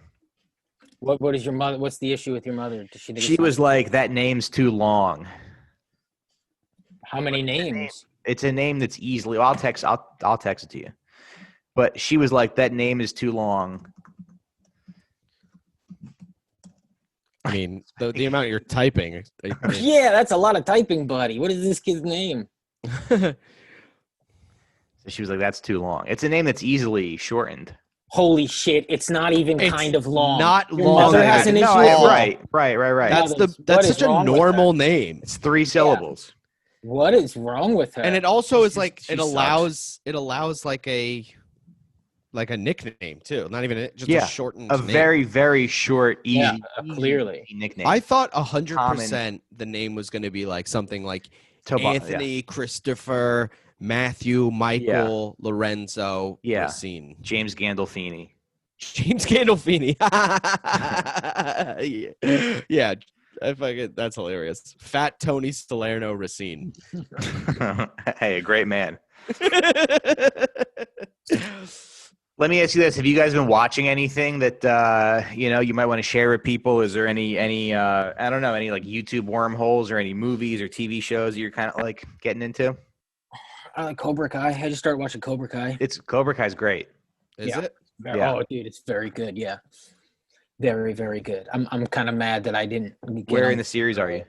[SPEAKER 3] What is your mother? What's the issue with your mother? Does she think
[SPEAKER 1] she was like, that name's too long.
[SPEAKER 3] How many names?
[SPEAKER 1] It's a name that's easily. I'll text it to you. But she was like, that name is too long.
[SPEAKER 4] I mean, the amount you're typing.
[SPEAKER 3] Yeah, that's a lot of typing, buddy. What is this kid's name?
[SPEAKER 1] So she was like, that's too long. It's a name that's easily shortened.
[SPEAKER 3] Holy shit, it's not even kind of long.
[SPEAKER 4] Not
[SPEAKER 3] Your
[SPEAKER 4] long.
[SPEAKER 3] mother has an issue.
[SPEAKER 1] Right.
[SPEAKER 4] That's such a normal name.
[SPEAKER 1] It's 3 syllables.
[SPEAKER 3] What is wrong with her?
[SPEAKER 4] And it also is like it allows like a nickname too. Not even just a shortened name.
[SPEAKER 1] Very, very short, easy,
[SPEAKER 3] clearly
[SPEAKER 1] nickname.
[SPEAKER 4] I thought 100% the name was going to be like something like Anthony, Christopher, Matthew, Michael, Lorenzo, Racine.
[SPEAKER 1] James Gandolfini.
[SPEAKER 4] Yeah, that's hilarious. Fat Tony Salerno Racine.
[SPEAKER 1] Hey, a great man. Let me ask you this: have you guys been watching anything that you might want to share with people? Is there any I don't know, any like YouTube wormholes or any movies or TV shows that you're kind of like getting into?
[SPEAKER 3] I like Cobra Kai. I just started watching Cobra Kai.
[SPEAKER 1] Cobra Kai's great.
[SPEAKER 4] Is it?
[SPEAKER 1] Yeah.
[SPEAKER 3] Oh, dude, it's very good. Yeah, very, very good. I'm kind of mad that I didn't.
[SPEAKER 1] Where in the series are you?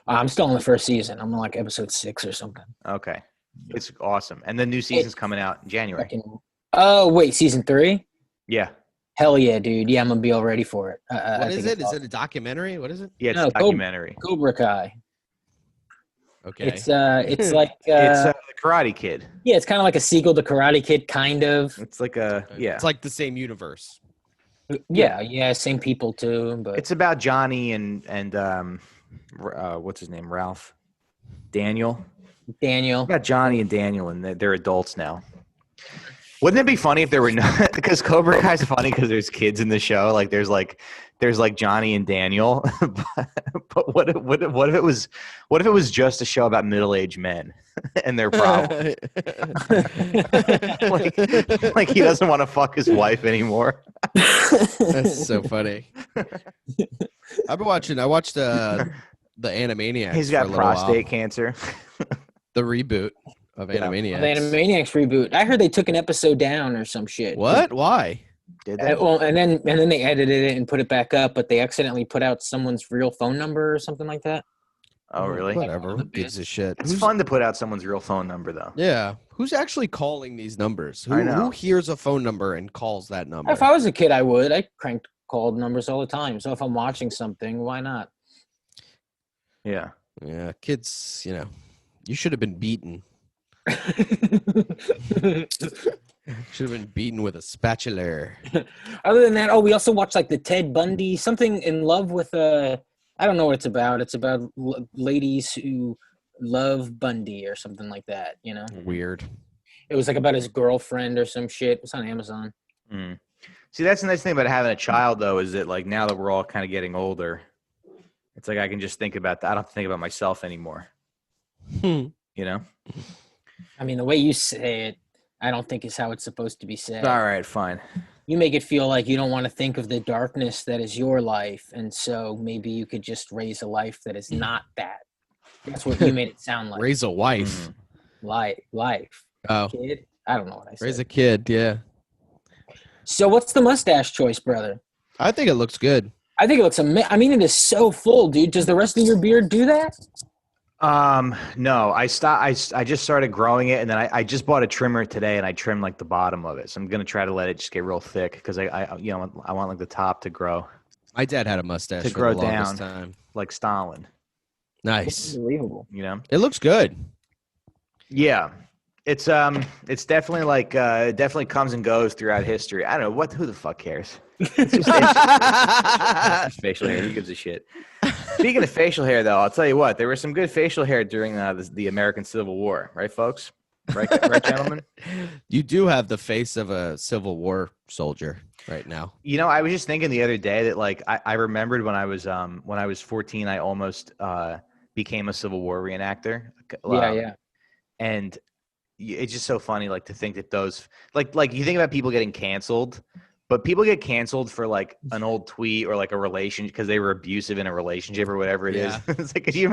[SPEAKER 3] I'm still in the first season. I'm on like episode 6 or something.
[SPEAKER 1] Okay, it's awesome. And the new season's coming out in January.
[SPEAKER 3] Oh wait, season 3?
[SPEAKER 1] Yeah.
[SPEAKER 3] Hell yeah, dude. Yeah, I'm gonna be all ready for it.
[SPEAKER 4] What is it? Is it a documentary? What is it?
[SPEAKER 1] Yeah, it's a documentary.
[SPEAKER 3] Cobra Kai.
[SPEAKER 4] Okay.
[SPEAKER 3] It's like
[SPEAKER 1] it's the Karate Kid.
[SPEAKER 3] Yeah, it's kind of like a sequel to Karate Kid, kind of.
[SPEAKER 1] It's like
[SPEAKER 4] It's like the same universe.
[SPEAKER 3] Yeah, same people too. But
[SPEAKER 1] it's about Johnny and what's his name? Ralph. Daniel.
[SPEAKER 3] Daniel.
[SPEAKER 1] It's about Johnny and Daniel, and they're adults now. Wouldn't it be funny if there were not? Because Cobra Kai's funny because there's kids in the show. Like there's Johnny and Daniel. but what if it was just a show about middle-aged men and their problems? like he doesn't want to fuck his wife anymore.
[SPEAKER 4] That's so funny. I watched the Animaniacs.
[SPEAKER 1] He's got prostate cancer.
[SPEAKER 4] The reboot of Animaniacs.
[SPEAKER 3] The Animaniacs reboot. I heard they took an episode down or some shit.
[SPEAKER 4] What? Why?
[SPEAKER 1] Did they?
[SPEAKER 3] Well, and then they edited it and put it back up, but they accidentally put out someone's real phone number or something like that.
[SPEAKER 1] Oh, really?
[SPEAKER 4] Whatever. Who gives a shit?
[SPEAKER 1] It's fun to put out someone's real phone number, though.
[SPEAKER 4] Yeah. Who's actually calling these numbers? Who hears a phone number and calls that number?
[SPEAKER 3] If I was a kid, I would. I cranked called numbers all the time. So if I'm watching something, why not?
[SPEAKER 1] Yeah.
[SPEAKER 4] Yeah. Kids, you should have been beaten. Should have been beaten with a spatula.
[SPEAKER 3] Other than that, we also watched like the Ted Bundy, something in love with I don't know what it's about. It's about ladies who love Bundy or something like that,
[SPEAKER 4] Weird.
[SPEAKER 3] It was like about his girlfriend or some shit. It's on Amazon.
[SPEAKER 1] Mm. See, that's the nice thing about having a child, though, is that like now that we're all kind of getting older, it's like I can just think about that. I don't have to think about myself anymore.
[SPEAKER 3] I mean, the way you say it, I don't think is how it's supposed to be said.
[SPEAKER 1] All right, fine.
[SPEAKER 3] You make it feel like you don't want to think of the darkness that is your life, and so maybe you could just raise a life that is not that. That's what you made it sound like.
[SPEAKER 4] Raise a wife.
[SPEAKER 3] Life.
[SPEAKER 4] Oh.
[SPEAKER 3] Kid? I don't know what I said.
[SPEAKER 4] Raise a kid, yeah.
[SPEAKER 3] So what's the mustache choice, brother?
[SPEAKER 4] I think it looks good.
[SPEAKER 3] I think it looks amazing. I mean, it is so full, dude. Does the rest of your beard do that?
[SPEAKER 1] No, I just started growing it, and then I just bought a trimmer today, and I trimmed like the bottom of it. So I'm gonna try to let it just get real thick because I want like the top to grow.
[SPEAKER 4] My dad had a mustache
[SPEAKER 1] to
[SPEAKER 4] for
[SPEAKER 1] grow
[SPEAKER 4] the longest
[SPEAKER 1] down
[SPEAKER 4] time.
[SPEAKER 1] Like Stalin.
[SPEAKER 4] Nice.
[SPEAKER 3] Unbelievable.
[SPEAKER 4] It looks good.
[SPEAKER 1] Yeah. It's definitely like it definitely comes and goes throughout history. I don't know who the fuck cares. It's just facial hair. Who gives a shit? Speaking of facial hair, though, I'll tell you what. There was some good facial hair during the American Civil War, right, folks? Right, gentlemen.
[SPEAKER 4] You do have the face of a Civil War soldier right now.
[SPEAKER 1] I was just thinking the other day that like I remembered when I was 14, I almost became a Civil War reenactor.
[SPEAKER 3] Yeah.
[SPEAKER 1] And it's just so funny, like to think that those like you think about people getting canceled. But people get canceled for like an old tweet or like a relation because they were abusive in a relationship or whatever it is. It's like, could you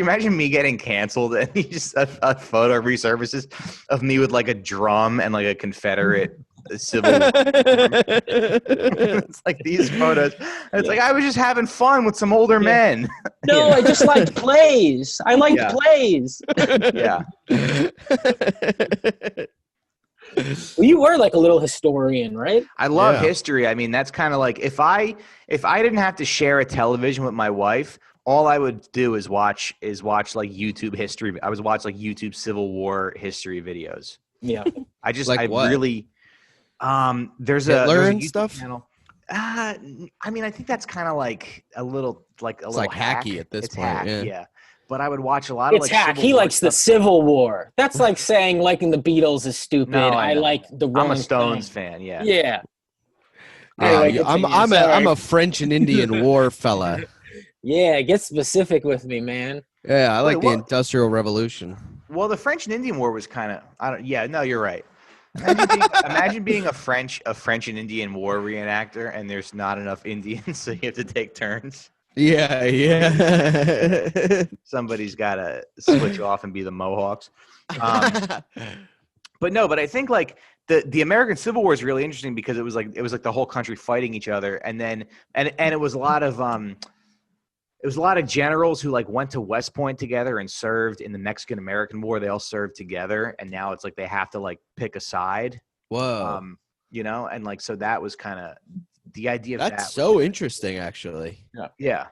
[SPEAKER 1] imagine me getting canceled and just a photo resurfaces of me with like a drum and like a Confederate Civil War? It's like these photos. It's like I was just having fun with some older men.
[SPEAKER 3] No, I just liked plays. I liked plays.
[SPEAKER 1] Yeah.
[SPEAKER 3] Well, you were like a little historian, right?
[SPEAKER 1] I love history. I mean, that's kind of like if I didn't have to share a television with my wife, all I would do is watch like YouTube history. I was watch like YouTube Civil War history videos.
[SPEAKER 3] Yeah.
[SPEAKER 1] Really there's
[SPEAKER 4] Hitler
[SPEAKER 1] a YouTube
[SPEAKER 4] stuff.
[SPEAKER 1] channel. I mean, I think that's kind of like a little
[SPEAKER 4] hacky at this point.
[SPEAKER 1] Yeah. But I would watch a lot of
[SPEAKER 3] it's hack. He likes the Civil War. That's like saying liking the Beatles is stupid.
[SPEAKER 1] No,
[SPEAKER 3] I like the Rolling
[SPEAKER 1] I'm a Stones fan. Yeah.
[SPEAKER 3] Yeah.
[SPEAKER 4] I'm a French and Indian War fella.
[SPEAKER 3] Yeah, get specific with me, man.
[SPEAKER 4] Yeah, I like the Industrial Revolution.
[SPEAKER 1] Well, the French and Indian War was kind of you're right. Imagine being a French and Indian war reenactor, and there's not enough Indians, so you have to take turns.
[SPEAKER 4] Yeah.
[SPEAKER 1] Somebody's got to switch off and be the Mohawks. But I think like the American Civil War is really interesting because it was like the whole country fighting each other, and then it was a lot of generals who like went to West Point together and served in the Mexican-American War. They all served together, and now it's like they have to like pick a side.
[SPEAKER 4] Whoa.
[SPEAKER 1] And like so that was kind of the idea of that.
[SPEAKER 4] That's so interesting, actually.
[SPEAKER 1] Yeah.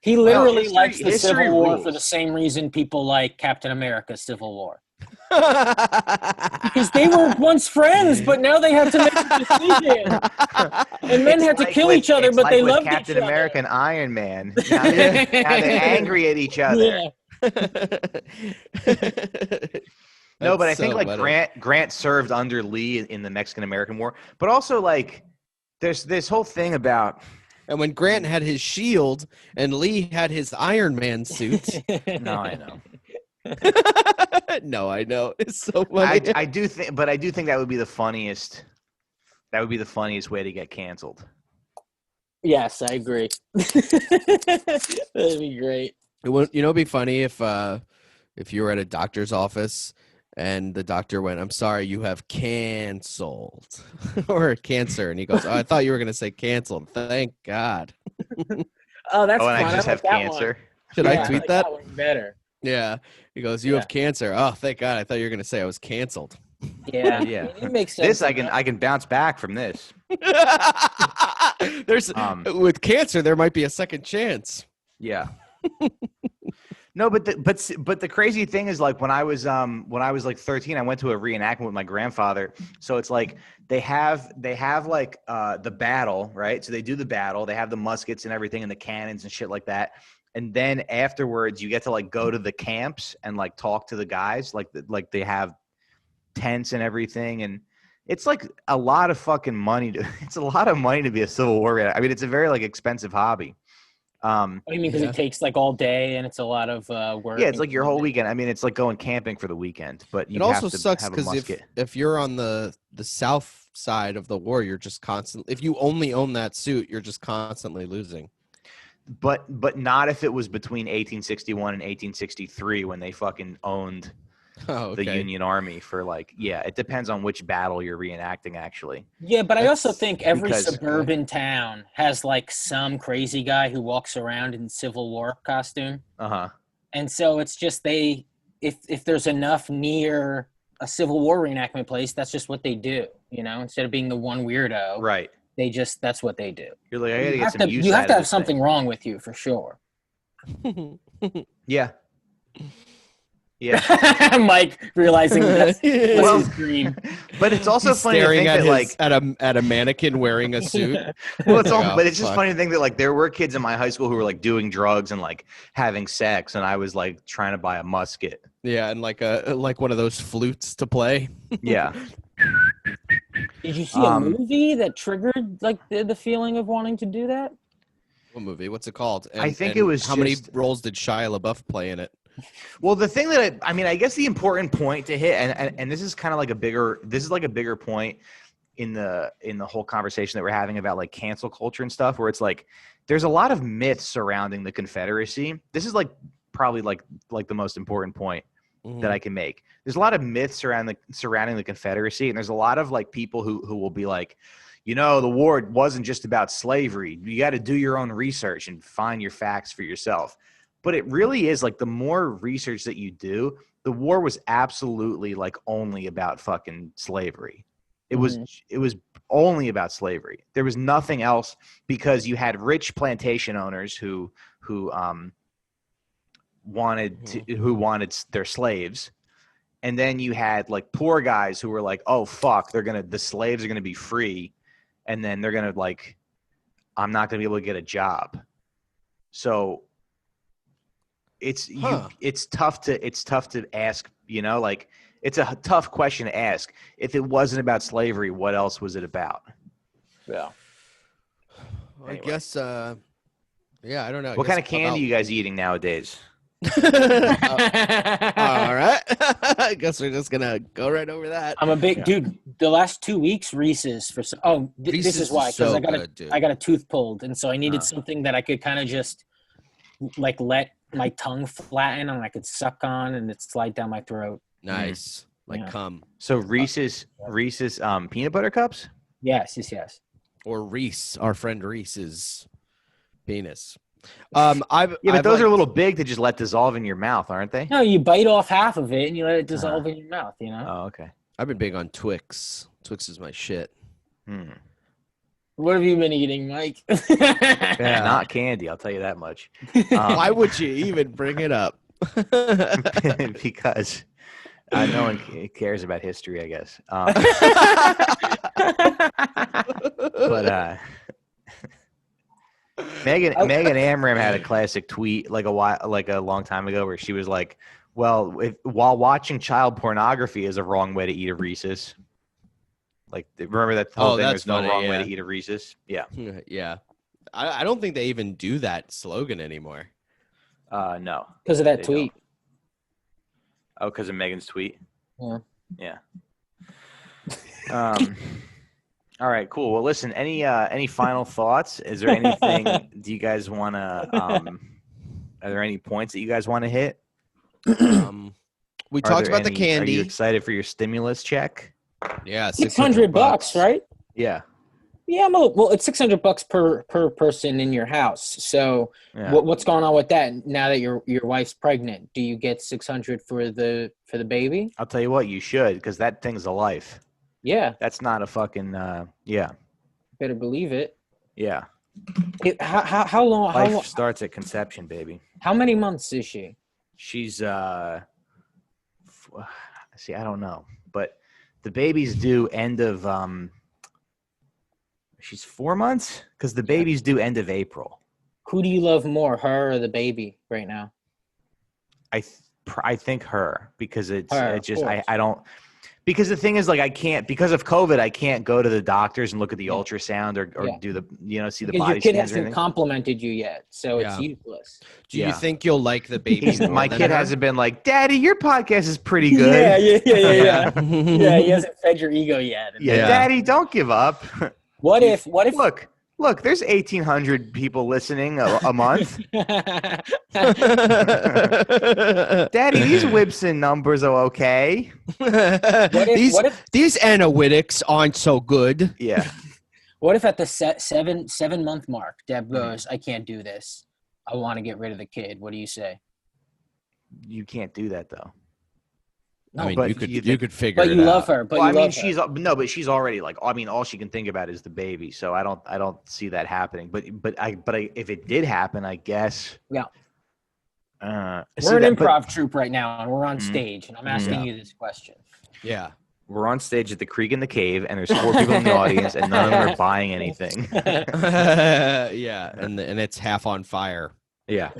[SPEAKER 3] He literally likes the Civil War for the same reason people like Captain America's Civil War. Because they were once friends, but now they have to make a decision. And men had to kill each other, but they loved each other.
[SPEAKER 1] Captain America and Iron Man. Now they're angry at each other.
[SPEAKER 3] Yeah.
[SPEAKER 1] No, but I think like Grant served under Lee in the Mexican-American War, but also like there's this whole thing about.
[SPEAKER 4] And when Grant had his shield and Lee had his Iron Man suit.
[SPEAKER 1] No, I know.
[SPEAKER 4] No, I know. It's so funny.
[SPEAKER 1] I do think that would be the funniest. That would be the funniest way to get canceled.
[SPEAKER 3] Yes, I agree. That'd be great.
[SPEAKER 4] It'd be funny if you were at a doctor's office and the doctor went, "I'm sorry, you have canceled," or cancer, and he goes, "Oh, I thought you were going to say canceled. Thank God."
[SPEAKER 3] Oh, that's fun.
[SPEAKER 1] And I just have cancer.
[SPEAKER 4] Should I tweet that?
[SPEAKER 3] That one's better.
[SPEAKER 4] Yeah. He goes, "You have cancer." Oh, thank God. I thought you were going to say I was canceled.
[SPEAKER 3] Yeah.
[SPEAKER 1] Yeah.
[SPEAKER 3] It makes sense.
[SPEAKER 1] This I can bounce back from this.
[SPEAKER 4] There's with cancer there might be a second chance.
[SPEAKER 1] Yeah. No, but the crazy thing is like when I was like 13, I went to a reenactment with my grandfather. So it's like they have like the battle, right? So they do the battle, they have the muskets and everything and the cannons and shit like that. And then afterwards you get to like go to the camps and like talk to the guys, like they have tents and everything, and it's like a lot of fucking money it's a lot of money to be a Civil War reenactor. I mean, it's a very like expensive hobby.
[SPEAKER 3] What do you mean? Because it takes like all day and it's a lot of work.
[SPEAKER 1] Yeah, it's like your whole weekend. I mean, it's like going camping for the weekend, but
[SPEAKER 4] it also sucks because if you're on the south side of the war, you're just constantly. If you only own that suit, you're just constantly losing.
[SPEAKER 1] But not if it was between 1861 and 1863 when they fucking owned the Union Army for like, yeah, it depends on which battle you're reenacting actually.
[SPEAKER 3] Yeah, but I also think every suburban town has like some crazy guy who walks around in Civil War costume.
[SPEAKER 1] Uh-huh.
[SPEAKER 3] And so it's just if there's enough near a Civil War reenactment place, that's just what they do, instead of being the one weirdo.
[SPEAKER 1] Right.
[SPEAKER 3] That's what they do.
[SPEAKER 1] You're like, I gotta get some use out of this.
[SPEAKER 3] You have to have something wrong with you for sure.
[SPEAKER 1] Yeah. Yeah.
[SPEAKER 3] Mike realizing that's his dream.
[SPEAKER 1] But it's also funny to think that like
[SPEAKER 4] at a mannequin wearing a suit.
[SPEAKER 1] Well, but it's just funny to think that like there were kids in my high school who were like doing drugs and like having sex, and I was like trying to buy a musket.
[SPEAKER 4] Yeah, and like one of those flutes to play.
[SPEAKER 1] Yeah.
[SPEAKER 3] Did you see a movie that triggered like the feeling of wanting to do that?
[SPEAKER 4] What movie? What's it called?
[SPEAKER 1] I think it was.
[SPEAKER 4] How many roles did Shia LaBeouf play in it?
[SPEAKER 1] Well, the thing that I guess the important point to hit, and this is kind of like a bigger point in the whole conversation that we're having about like cancel culture and stuff, where it's like there's a lot of myths surrounding the Confederacy. This is like probably like the most important point that I can make. There's a lot of myths surrounding the Confederacy, and there's a lot of like people who will be like, the war wasn't just about slavery. You got to do your own research and find your facts for yourself. But it really is like the more research that you do, the war was absolutely like only about fucking slavery. It was only about slavery. There was nothing else, because you had rich plantation owners who wanted their slaves, and then you had like poor guys who were like, oh fuck, the slaves are gonna be free, and then they're gonna like, I'm not gonna be able to get a job. So it's tough to ask, like it's a tough question to ask. If it wasn't about slavery, what else was it about?
[SPEAKER 3] Yeah.
[SPEAKER 4] Anyway. I guess I don't know.
[SPEAKER 1] What kind of candy are you guys eating nowadays?
[SPEAKER 4] All right. I guess we're just gonna go right over that.
[SPEAKER 3] I'm a big dude. The last 2 weeks, Reese's for this is why, because I got a tooth pulled, and so I needed something that I could kind of just like let my tongue flatten and I could suck on and it slide down my throat.
[SPEAKER 4] Nice, cum.
[SPEAKER 1] So Reese's peanut butter cups.
[SPEAKER 3] Yes.
[SPEAKER 4] Or Reese, our friend Reese's penis.
[SPEAKER 1] But those are a little big to just let dissolve in your mouth, aren't they?
[SPEAKER 3] No, you bite off half of it and you let it dissolve in your mouth.
[SPEAKER 1] Oh, okay.
[SPEAKER 4] I've been big on Twix. Twix is my shit.
[SPEAKER 3] What have you been eating, Mike?
[SPEAKER 1] Not candy, I'll tell you that much.
[SPEAKER 4] Why would you even bring it up?
[SPEAKER 1] Because no one cares about history, I guess. But Megan Amram had a classic tweet like a long time ago where she was like, "Well, while watching child pornography is a wrong way to eat a Reese's." Like, remember that whole thing? There's no wrong way to eat a Reese's. Yeah.
[SPEAKER 4] Yeah. I don't think they even do that slogan anymore.
[SPEAKER 1] No.
[SPEAKER 3] Because of that tweet.
[SPEAKER 1] Don't. Oh, because of Megan's tweet? Yeah. All right, cool. Well, listen, any final thoughts? Is there anything do you guys want to are there any points that you guys want to hit?
[SPEAKER 4] We talked about the candy.
[SPEAKER 1] Are you excited for your stimulus check?
[SPEAKER 4] Yeah,
[SPEAKER 3] $600, right?
[SPEAKER 1] Yeah.
[SPEAKER 3] Yeah, well, it's $600 per person in your house. So, what's going on with that now that your wife's pregnant? Do you get $600 for the baby?
[SPEAKER 1] I'll tell you what, you should, because that thing's a life.
[SPEAKER 3] Yeah,
[SPEAKER 1] that's not a fucking
[SPEAKER 3] Better believe it.
[SPEAKER 1] Yeah.
[SPEAKER 3] How long?
[SPEAKER 1] Life starts at conception, baby.
[SPEAKER 3] How many months is she?
[SPEAKER 1] She's see, I don't know, but the baby's due end of she's 4 months because the baby's due end of April.
[SPEAKER 3] Who do you love more, her or the baby right now?
[SPEAKER 1] I think her, because I don't, because the thing is, like, I can't, because of COVID, I can't go to the doctors and look at the ultrasound or do the, see the body scans.
[SPEAKER 3] Your kid hasn't complimented you yet, so it's useless.
[SPEAKER 4] Do you think you'll like the baby?
[SPEAKER 1] My kid hasn't been like, Daddy, your podcast is pretty good.
[SPEAKER 3] Yeah. Yeah, he hasn't fed your ego yet.
[SPEAKER 1] Yeah, Daddy, don't give up.
[SPEAKER 3] What if?
[SPEAKER 1] Look, there's 1,800 people listening a month. Daddy, these Wibson numbers are okay.
[SPEAKER 4] These analytics aren't so good.
[SPEAKER 1] Yeah.
[SPEAKER 3] What if at the 7-month mark, Deb goes, I can't do this. I want to get rid of the kid. What do you say?
[SPEAKER 1] You can't do that, though.
[SPEAKER 4] No, I mean, you could figure it out.
[SPEAKER 3] But you love her.
[SPEAKER 1] But she's already like, all she can think about is the baby. So I don't see that happening. But if it did happen, I guess.
[SPEAKER 3] Yeah. We're an improv troupe right now, and we're on stage, and I'm asking you this question.
[SPEAKER 4] Yeah.
[SPEAKER 1] We're on stage at the Creek in the Cave, and there's 4 people in the audience, and none of them are buying anything.
[SPEAKER 4] Yeah, and it's half on fire.
[SPEAKER 1] Yeah.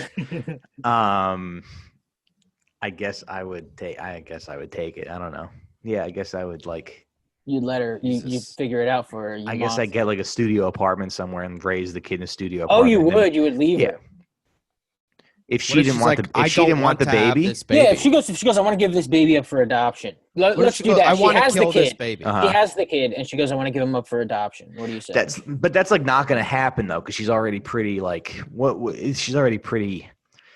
[SPEAKER 1] I guess I would take it. I don't know. Yeah, I guess I would like.
[SPEAKER 3] You'd let her. You figure it out for her.
[SPEAKER 1] I guess I'd get like a studio apartment somewhere and raise the kid in a studio apartment.
[SPEAKER 3] Oh, you would. You would leave her.
[SPEAKER 1] If she didn't want the baby.
[SPEAKER 3] Yeah, if she goes, I want to give this baby up for adoption. Let's do that. She has the kid. He has the kid, and she goes, I want to give him up for adoption. What do you say?
[SPEAKER 1] That's like not going to happen though, because she's already pretty like she's already pretty.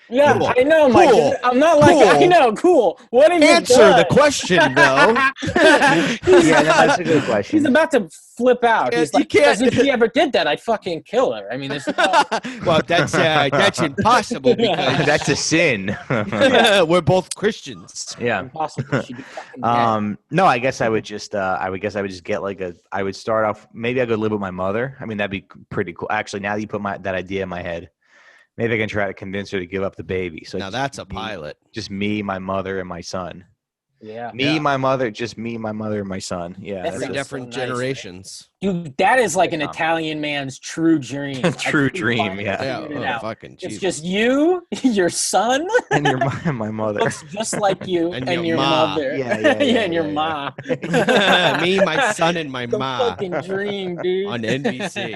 [SPEAKER 3] Yeah, cool. I know, Mike. Cool. I'm not like, cool. I know, cool. What have
[SPEAKER 4] Answer
[SPEAKER 3] you done?
[SPEAKER 4] the question, though.
[SPEAKER 1] Yeah, that's a good question.
[SPEAKER 3] He's about to flip out. He's like, if she ever did that, I'd fucking kill her. I mean, there's
[SPEAKER 4] well, that's impossible because
[SPEAKER 1] that's a sin.
[SPEAKER 4] We're both Christians.
[SPEAKER 1] Yeah.
[SPEAKER 3] Impossible.
[SPEAKER 1] No, I guess I would just get like I would start off, maybe I could live with my mother. I mean, that'd be pretty cool. Actually, now that you put that idea in my head, maybe I can try to convince her to give up the baby. So
[SPEAKER 4] now that's a pilot.
[SPEAKER 1] Just me, my mother, and my son.
[SPEAKER 3] Yeah.
[SPEAKER 1] My mother, and my son. Yeah.
[SPEAKER 4] That's 3 different generations.
[SPEAKER 3] Dude, that is like an Italian man's true dream.
[SPEAKER 1] True dream,
[SPEAKER 3] yeah.
[SPEAKER 4] Fucking Jesus.
[SPEAKER 3] It's just you, your son,
[SPEAKER 1] and my mother.
[SPEAKER 3] Looks just like you and your mother.
[SPEAKER 1] Yeah,
[SPEAKER 3] and your ma.
[SPEAKER 4] Me, my son, and my ma.
[SPEAKER 3] Fucking dream, dude.
[SPEAKER 4] On NBC.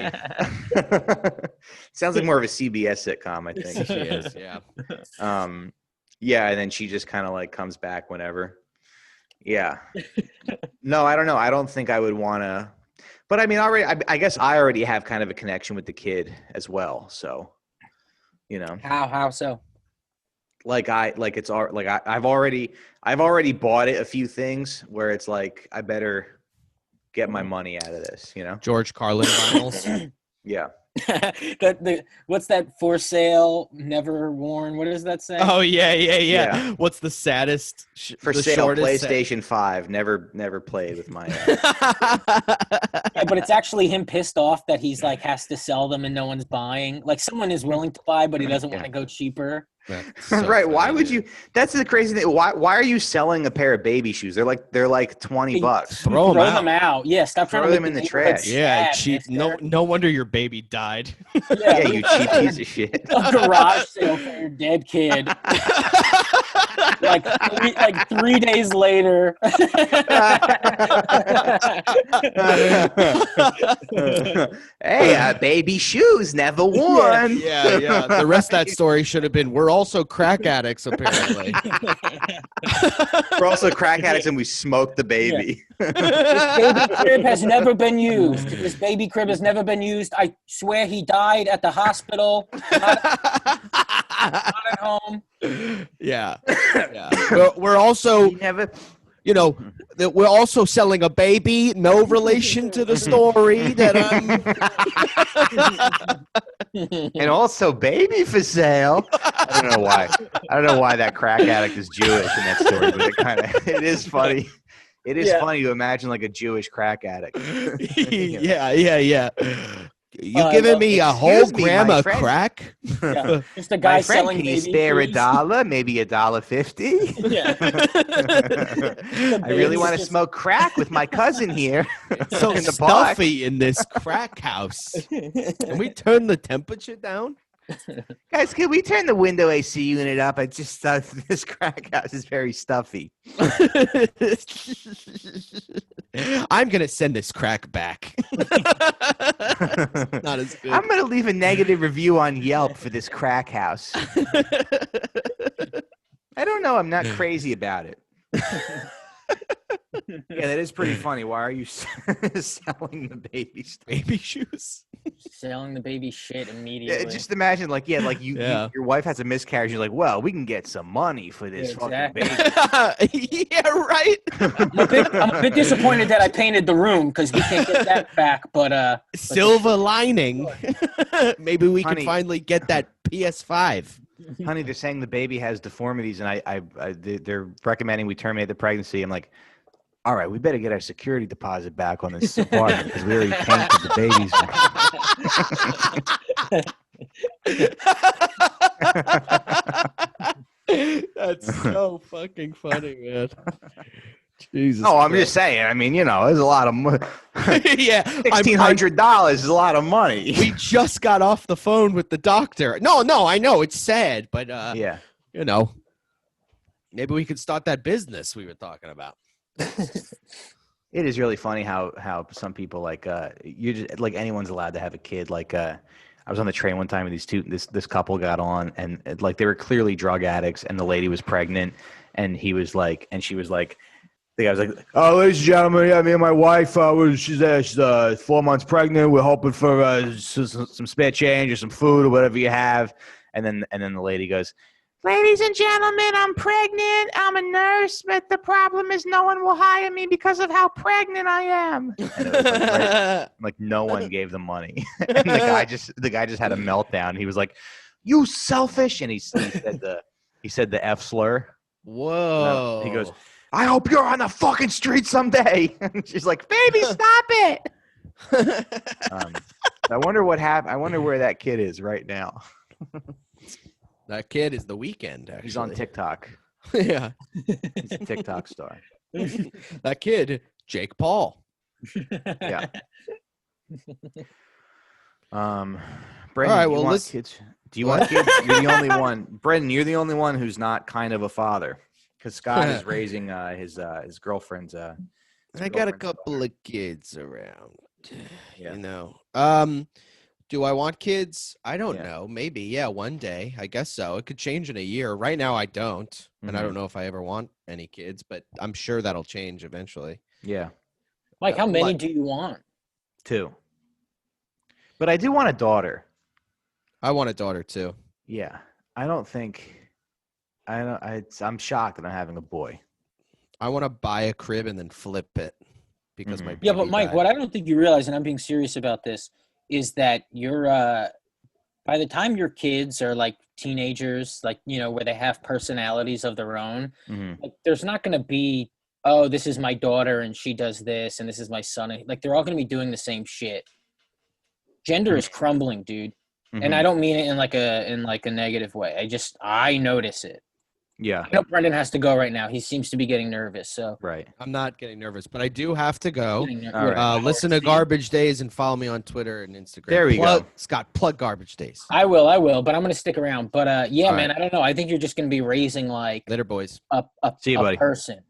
[SPEAKER 1] Sounds like more of a CBS sitcom, I think.
[SPEAKER 4] She is, yeah.
[SPEAKER 1] Yeah, and then she just kind of like comes back whenever. Yeah. No, I don't know. I don't think I would want to. But I mean, I guess I already have kind of a connection with the kid as well. So,
[SPEAKER 3] How so?
[SPEAKER 1] I've already bought it a few things where it's like I better get my money out of this.
[SPEAKER 4] George Carlin vinyls.
[SPEAKER 1] Yeah.
[SPEAKER 3] What's that for sale, never worn? What does that say?
[SPEAKER 4] Oh yeah. What's the saddest
[SPEAKER 1] for
[SPEAKER 4] the
[SPEAKER 1] sale? PlayStation 5. Never played with my.
[SPEAKER 3] Yeah, but it's actually him pissed off that he's like has to sell them and no one's buying. Like someone is willing to buy, but he doesn't want to go cheaper.
[SPEAKER 1] So right? Funny, why would you? That's the crazy thing. Why are you selling a pair of baby shoes? They're like $20.
[SPEAKER 3] Throw them out. Yeah, stop trying
[SPEAKER 1] throw
[SPEAKER 3] to
[SPEAKER 1] them in the trash.
[SPEAKER 4] Yeah, cheap. No wonder your baby died.
[SPEAKER 1] Yeah, you cheap piece of shit.
[SPEAKER 3] A garage sale for your dead kid. like 3 days later.
[SPEAKER 1] Hey, baby shoes never worn.
[SPEAKER 4] Yeah. The rest of that story should have been, we're also crack addicts, apparently.
[SPEAKER 1] We're also crack addicts and we smoked the baby.
[SPEAKER 3] Yeah. This baby crib has never been used. I swear he died at the hospital. Not at home.
[SPEAKER 4] Yeah. We're also we're also selling a baby. No relation to the story that
[SPEAKER 1] and also baby for sale. I don't know why that crack addict is Jewish in that story, but it is funny. It is funny to imagine like a Jewish crack addict.
[SPEAKER 4] Yeah. You giving me a whole gram of crack?
[SPEAKER 3] Yeah. Just a guy selling
[SPEAKER 1] can you
[SPEAKER 3] baby
[SPEAKER 1] spare
[SPEAKER 3] shoes?
[SPEAKER 1] $1? Maybe $1.50?
[SPEAKER 3] Yeah.
[SPEAKER 1] I really want to smoke crack with my cousin here.
[SPEAKER 4] It's so
[SPEAKER 1] in the
[SPEAKER 4] stuffy in this crack house. Can we turn the temperature down?
[SPEAKER 1] Guys, can we turn the window AC unit up? I just thought this crack house is very stuffy.
[SPEAKER 4] I'm going to send this crack back. Not as good.
[SPEAKER 1] I'm going to leave a negative review on Yelp for this crack house. I don't know. I'm not crazy about it. Yeah, that is pretty funny. Why are you selling the baby
[SPEAKER 4] shoes?
[SPEAKER 3] Selling the baby shit immediately.
[SPEAKER 1] Yeah, just imagine, your wife has a miscarriage. You're like, well, we can get some money for this fucking baby.
[SPEAKER 4] Yeah, right.
[SPEAKER 3] I'm a bit disappointed that I painted the room because we can't get that back. But
[SPEAKER 4] silver lining. Maybe we can finally get that PS5.
[SPEAKER 1] Honey, they're saying the baby has deformities, and they're recommending we terminate the pregnancy. I'm like, all right, we better get our security deposit back on this apartment because we already painted the
[SPEAKER 4] babies. That's so fucking funny, man. Jesus.
[SPEAKER 1] Oh, I'm just saying. I mean, there's a lot of money.
[SPEAKER 4] Yeah,
[SPEAKER 1] $1,600 is a lot of money.
[SPEAKER 4] We just got off the phone with the doctor. No, I know it's sad, but
[SPEAKER 1] yeah,
[SPEAKER 4] maybe we could start that business we were talking about.
[SPEAKER 1] It is really funny how some people you just anyone's allowed to have a kid. I was on the train one time and this couple got on and they were clearly drug addicts and the lady was pregnant and she was like the guy was like, oh, ladies and gentlemen, yeah, me and my wife, she's 4 months pregnant. We're hoping for some spare change or some food or whatever you have. And then the lady goes, ladies and gentlemen, I'm pregnant. I'm a nurse, but the problem is no one will hire me because of how pregnant I am. And it was no one gave them money. And the guy just had a meltdown. He was like, you selfish. And he said the F slur.
[SPEAKER 4] Whoa.
[SPEAKER 1] He goes, I hope you're on the fucking street someday. And she's like, baby, stop it. I wonder what happened. I wonder where that kid is right now.
[SPEAKER 4] That kid is The Weeknd, actually.
[SPEAKER 1] He's on TikTok.
[SPEAKER 4] Yeah.
[SPEAKER 1] He's a TikTok star.
[SPEAKER 4] That kid, Jake Paul.
[SPEAKER 1] Yeah. Brendan,
[SPEAKER 4] all right, well, let's...
[SPEAKER 1] kids? Do you want kids? You're the only one. Brendan, you're the only one who's not kind of a father. Because Scott is raising his girlfriend's.
[SPEAKER 4] I got a couple of kids around.
[SPEAKER 1] Yeah.
[SPEAKER 4] Do I want kids? I don't
[SPEAKER 1] Yeah.
[SPEAKER 4] know. Maybe, yeah, one day. I guess so. It could change in a year. Right now, I don't. And I don't know if I ever want any kids, but I'm sure that'll change eventually.
[SPEAKER 1] Yeah.
[SPEAKER 3] Mike, how many do you want?
[SPEAKER 1] 2. But I do want a daughter.
[SPEAKER 4] I want a daughter too.
[SPEAKER 1] Yeah. I'm shocked that I'm having a boy.
[SPEAKER 4] I want to buy a crib and then flip it because my
[SPEAKER 3] Yeah, but
[SPEAKER 4] baby
[SPEAKER 3] Mike,
[SPEAKER 4] died.
[SPEAKER 3] what I don't think you realize, and I'm being serious about this, is that you're by the time your kids are like teenagers, like, you know, where they have personalities of their own, like, there's not going to be, oh, this is my daughter and she does this and this is my son. Like, they're all going to be doing the same shit. Gender is crumbling, dude. And I don't mean it in like a negative way. I notice it.
[SPEAKER 1] Yeah.
[SPEAKER 3] I know Brendan has to go right now. He seems to be getting nervous. So
[SPEAKER 1] Right.
[SPEAKER 4] I'm not getting nervous, but I do have to go.
[SPEAKER 1] All right.
[SPEAKER 4] Listen to Garbage Days and follow me on Twitter and Instagram.
[SPEAKER 1] There we go.
[SPEAKER 4] Scott, plug Garbage Days.
[SPEAKER 3] I will, but I'm going to stick around. But yeah,
[SPEAKER 1] All
[SPEAKER 3] man,
[SPEAKER 1] right.
[SPEAKER 3] I don't know. I think you're just going to be raising like
[SPEAKER 4] Later, boys.
[SPEAKER 3] a
[SPEAKER 1] See you, buddy.
[SPEAKER 3] person.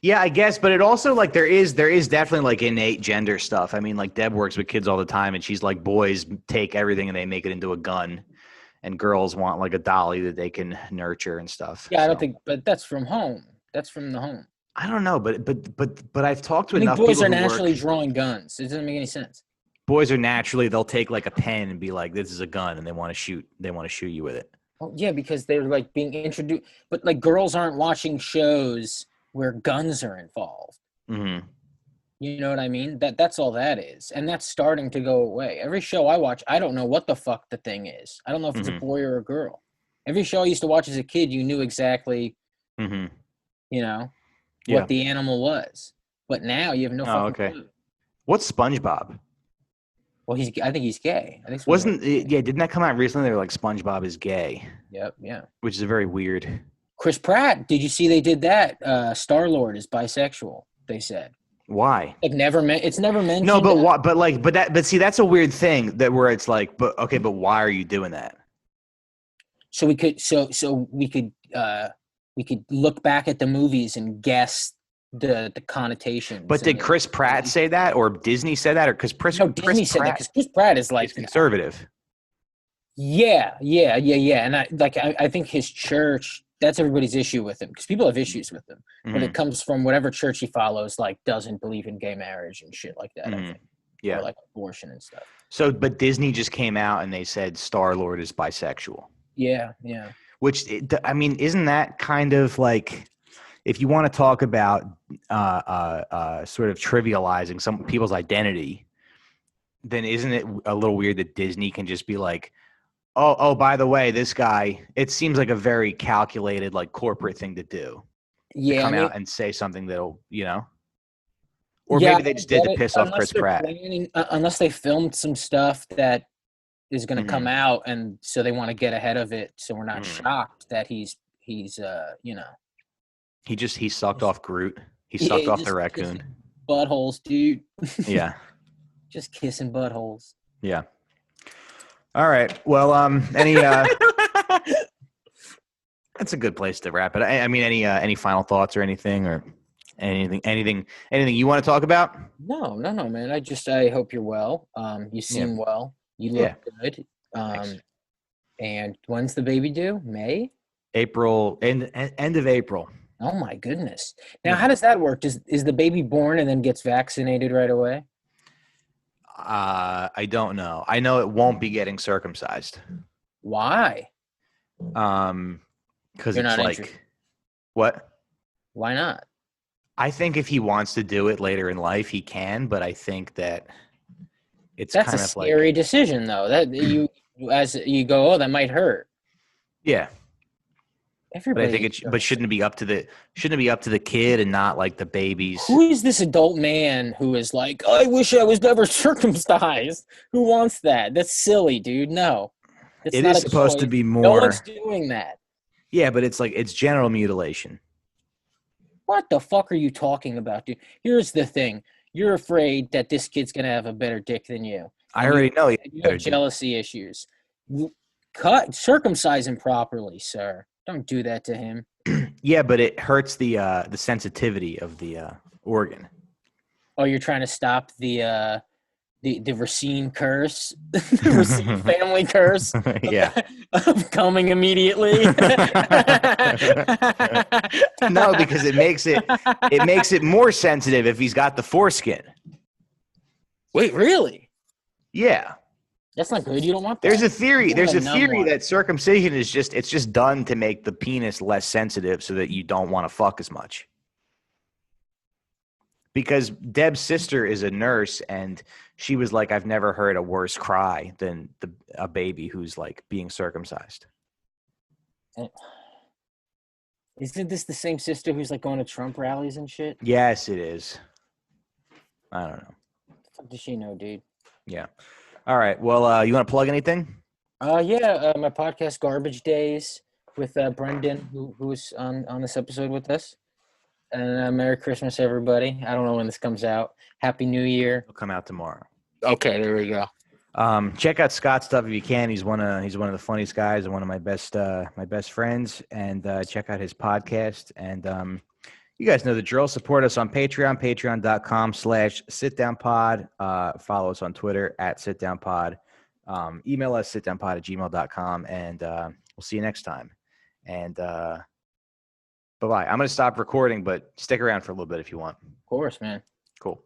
[SPEAKER 1] Yeah, I guess, but it also like there is definitely like innate gender stuff. I mean, like Deb works with kids all the time, and she's like, boys take everything and they make it into a gun, and girls want like a dolly that they can nurture and stuff.
[SPEAKER 3] Yeah, I don't think, but that's from home. That's from the home.
[SPEAKER 1] I don't know, but I've talked to
[SPEAKER 3] I think
[SPEAKER 1] enough
[SPEAKER 3] boys
[SPEAKER 1] people
[SPEAKER 3] are
[SPEAKER 1] who
[SPEAKER 3] naturally
[SPEAKER 1] work.
[SPEAKER 3] drawing guns. It doesn't make any sense.
[SPEAKER 1] Boys are naturally, they'll take like a pen and be like, this is a gun, and they want to shoot you with it.
[SPEAKER 3] Well, yeah, because they're like being introduced, but like girls aren't watching shows where guns are involved. You know what I mean? That's all that is. And that's starting to go away. Every show I watch, I don't know what the fuck the thing is. I don't know if it's a boy or a girl. Every show I used to watch as a kid, you knew exactly, you know, what the animal was. But now you have no fucking clue.
[SPEAKER 1] What's SpongeBob?
[SPEAKER 3] Well, I think he's gay. I think
[SPEAKER 1] didn't that come out recently? They were like, SpongeBob is gay.
[SPEAKER 3] Yep, yeah.
[SPEAKER 1] Which is very weird.
[SPEAKER 3] Chris Pratt, did you see they did that? Star-Lord is bisexual, they said.
[SPEAKER 1] Why?
[SPEAKER 3] Like it's never mentioned.
[SPEAKER 1] No, but what? But see, that's a weird thing that where it's like, but why are you doing that?
[SPEAKER 3] So we could look back at the movies and guess the connotations.
[SPEAKER 1] But did Chris Pratt say that, or Disney said that, or because
[SPEAKER 3] Disney said that because Chris Pratt is like
[SPEAKER 1] conservative.
[SPEAKER 3] Yeah, and I think his church. That's everybody's issue with him because people have issues with him, but it comes from whatever church he follows. Like, doesn't believe in gay marriage and shit like that. I think.
[SPEAKER 1] Yeah,
[SPEAKER 3] or like abortion and stuff.
[SPEAKER 1] So, but Disney just came out and they said Star-Lord is bisexual.
[SPEAKER 3] Yeah.
[SPEAKER 1] Which, I mean, isn't that kind of like, if you want to talk about sort of trivializing some people's identity, then isn't it a little weird that Disney can just be like, oh, by the way, this guy, it seems like a very calculated, like, corporate thing to do.
[SPEAKER 3] Yeah.
[SPEAKER 1] To come out and say something that'll, or maybe they just did to piss off Chris Pratt.
[SPEAKER 3] Unless they filmed some stuff that is going to come out, and so they want to get ahead of it, so we're not shocked that he's He
[SPEAKER 1] sucked off Groot. He sucked off the raccoon.
[SPEAKER 3] Buttholes, dude.
[SPEAKER 1] Yeah.
[SPEAKER 3] Just kissing buttholes.
[SPEAKER 1] Yeah. All right. Well, that's a good place to wrap it. I mean, any final thoughts or anything, or anything you want to talk about?
[SPEAKER 3] No, man. I hope you're well. You seem well. You look good. And when's the baby due? May?
[SPEAKER 1] April, end of April.
[SPEAKER 3] Oh my goodness. Now, how does that work? Is the baby born and then gets vaccinated right away?
[SPEAKER 1] I don't know. I know it won't be getting circumcised.
[SPEAKER 3] Why?
[SPEAKER 1] Because it's like,
[SPEAKER 3] interested.
[SPEAKER 1] What?
[SPEAKER 3] Why not?
[SPEAKER 1] I think if he wants to do it later in life, he can. But I think that that's kind of like a
[SPEAKER 3] scary decision, though. That you, as you go, oh, that might hurt.
[SPEAKER 1] Yeah.
[SPEAKER 3] Everybody,
[SPEAKER 1] but I think shouldn't it be up to the kid and not like the babies?
[SPEAKER 3] Who is this adult man who is like, I wish I was never circumcised? Who wants that? That's silly, dude. No,
[SPEAKER 1] it is supposed to be more.
[SPEAKER 3] No one's doing that.
[SPEAKER 1] Yeah, but it's genital mutilation.
[SPEAKER 3] What the fuck are you talking about, dude? Here's the thing: you're afraid that this kid's gonna have a better dick than you.
[SPEAKER 1] I already know
[SPEAKER 3] you have jealousy issues. Circumcise him properly, sir. Don't do that to him.
[SPEAKER 1] Yeah, but it hurts the sensitivity of the organ.
[SPEAKER 3] Oh, you're trying to stop the the Racine curse, the Racine family curse.
[SPEAKER 1] Yeah.
[SPEAKER 3] Of coming immediately.
[SPEAKER 1] No, because it makes it more sensitive if he's got the foreskin.
[SPEAKER 3] Wait, really?
[SPEAKER 1] Yeah.
[SPEAKER 3] That's not good. You don't want that.
[SPEAKER 1] There's a theory that circumcision is just done to make the penis less sensitive so that you don't want to fuck as much. Because Deb's sister is a nurse, and she was like, I've never heard a worse cry than a baby who's like being circumcised.
[SPEAKER 3] Isn't this the same sister who's like going to Trump rallies and shit?
[SPEAKER 1] Yes, it is. I don't know.
[SPEAKER 3] What the fuck does she know, dude?
[SPEAKER 1] Yeah. All right. Well, you want to plug anything?
[SPEAKER 3] Yeah. My podcast, Garbage Days, with Brendan, who was on this episode with us. And Merry Christmas, everybody. I don't know when this comes out. Happy New Year.
[SPEAKER 1] It'll come out tomorrow.
[SPEAKER 3] Okay, there we go.
[SPEAKER 1] Check out Scott's stuff if you can. He's one of the funniest guys and one of my best friends. And check out his podcast. And you guys know the drill. Support us on Patreon, patreon.com/sitdownpod. Follow us on Twitter @sitdownpod. Email us sitdownpod@gmail.com. And we'll see you next time. And bye-bye. I'm going to stop recording, but stick around for a little bit if you want.
[SPEAKER 3] Of course, man.
[SPEAKER 1] Cool.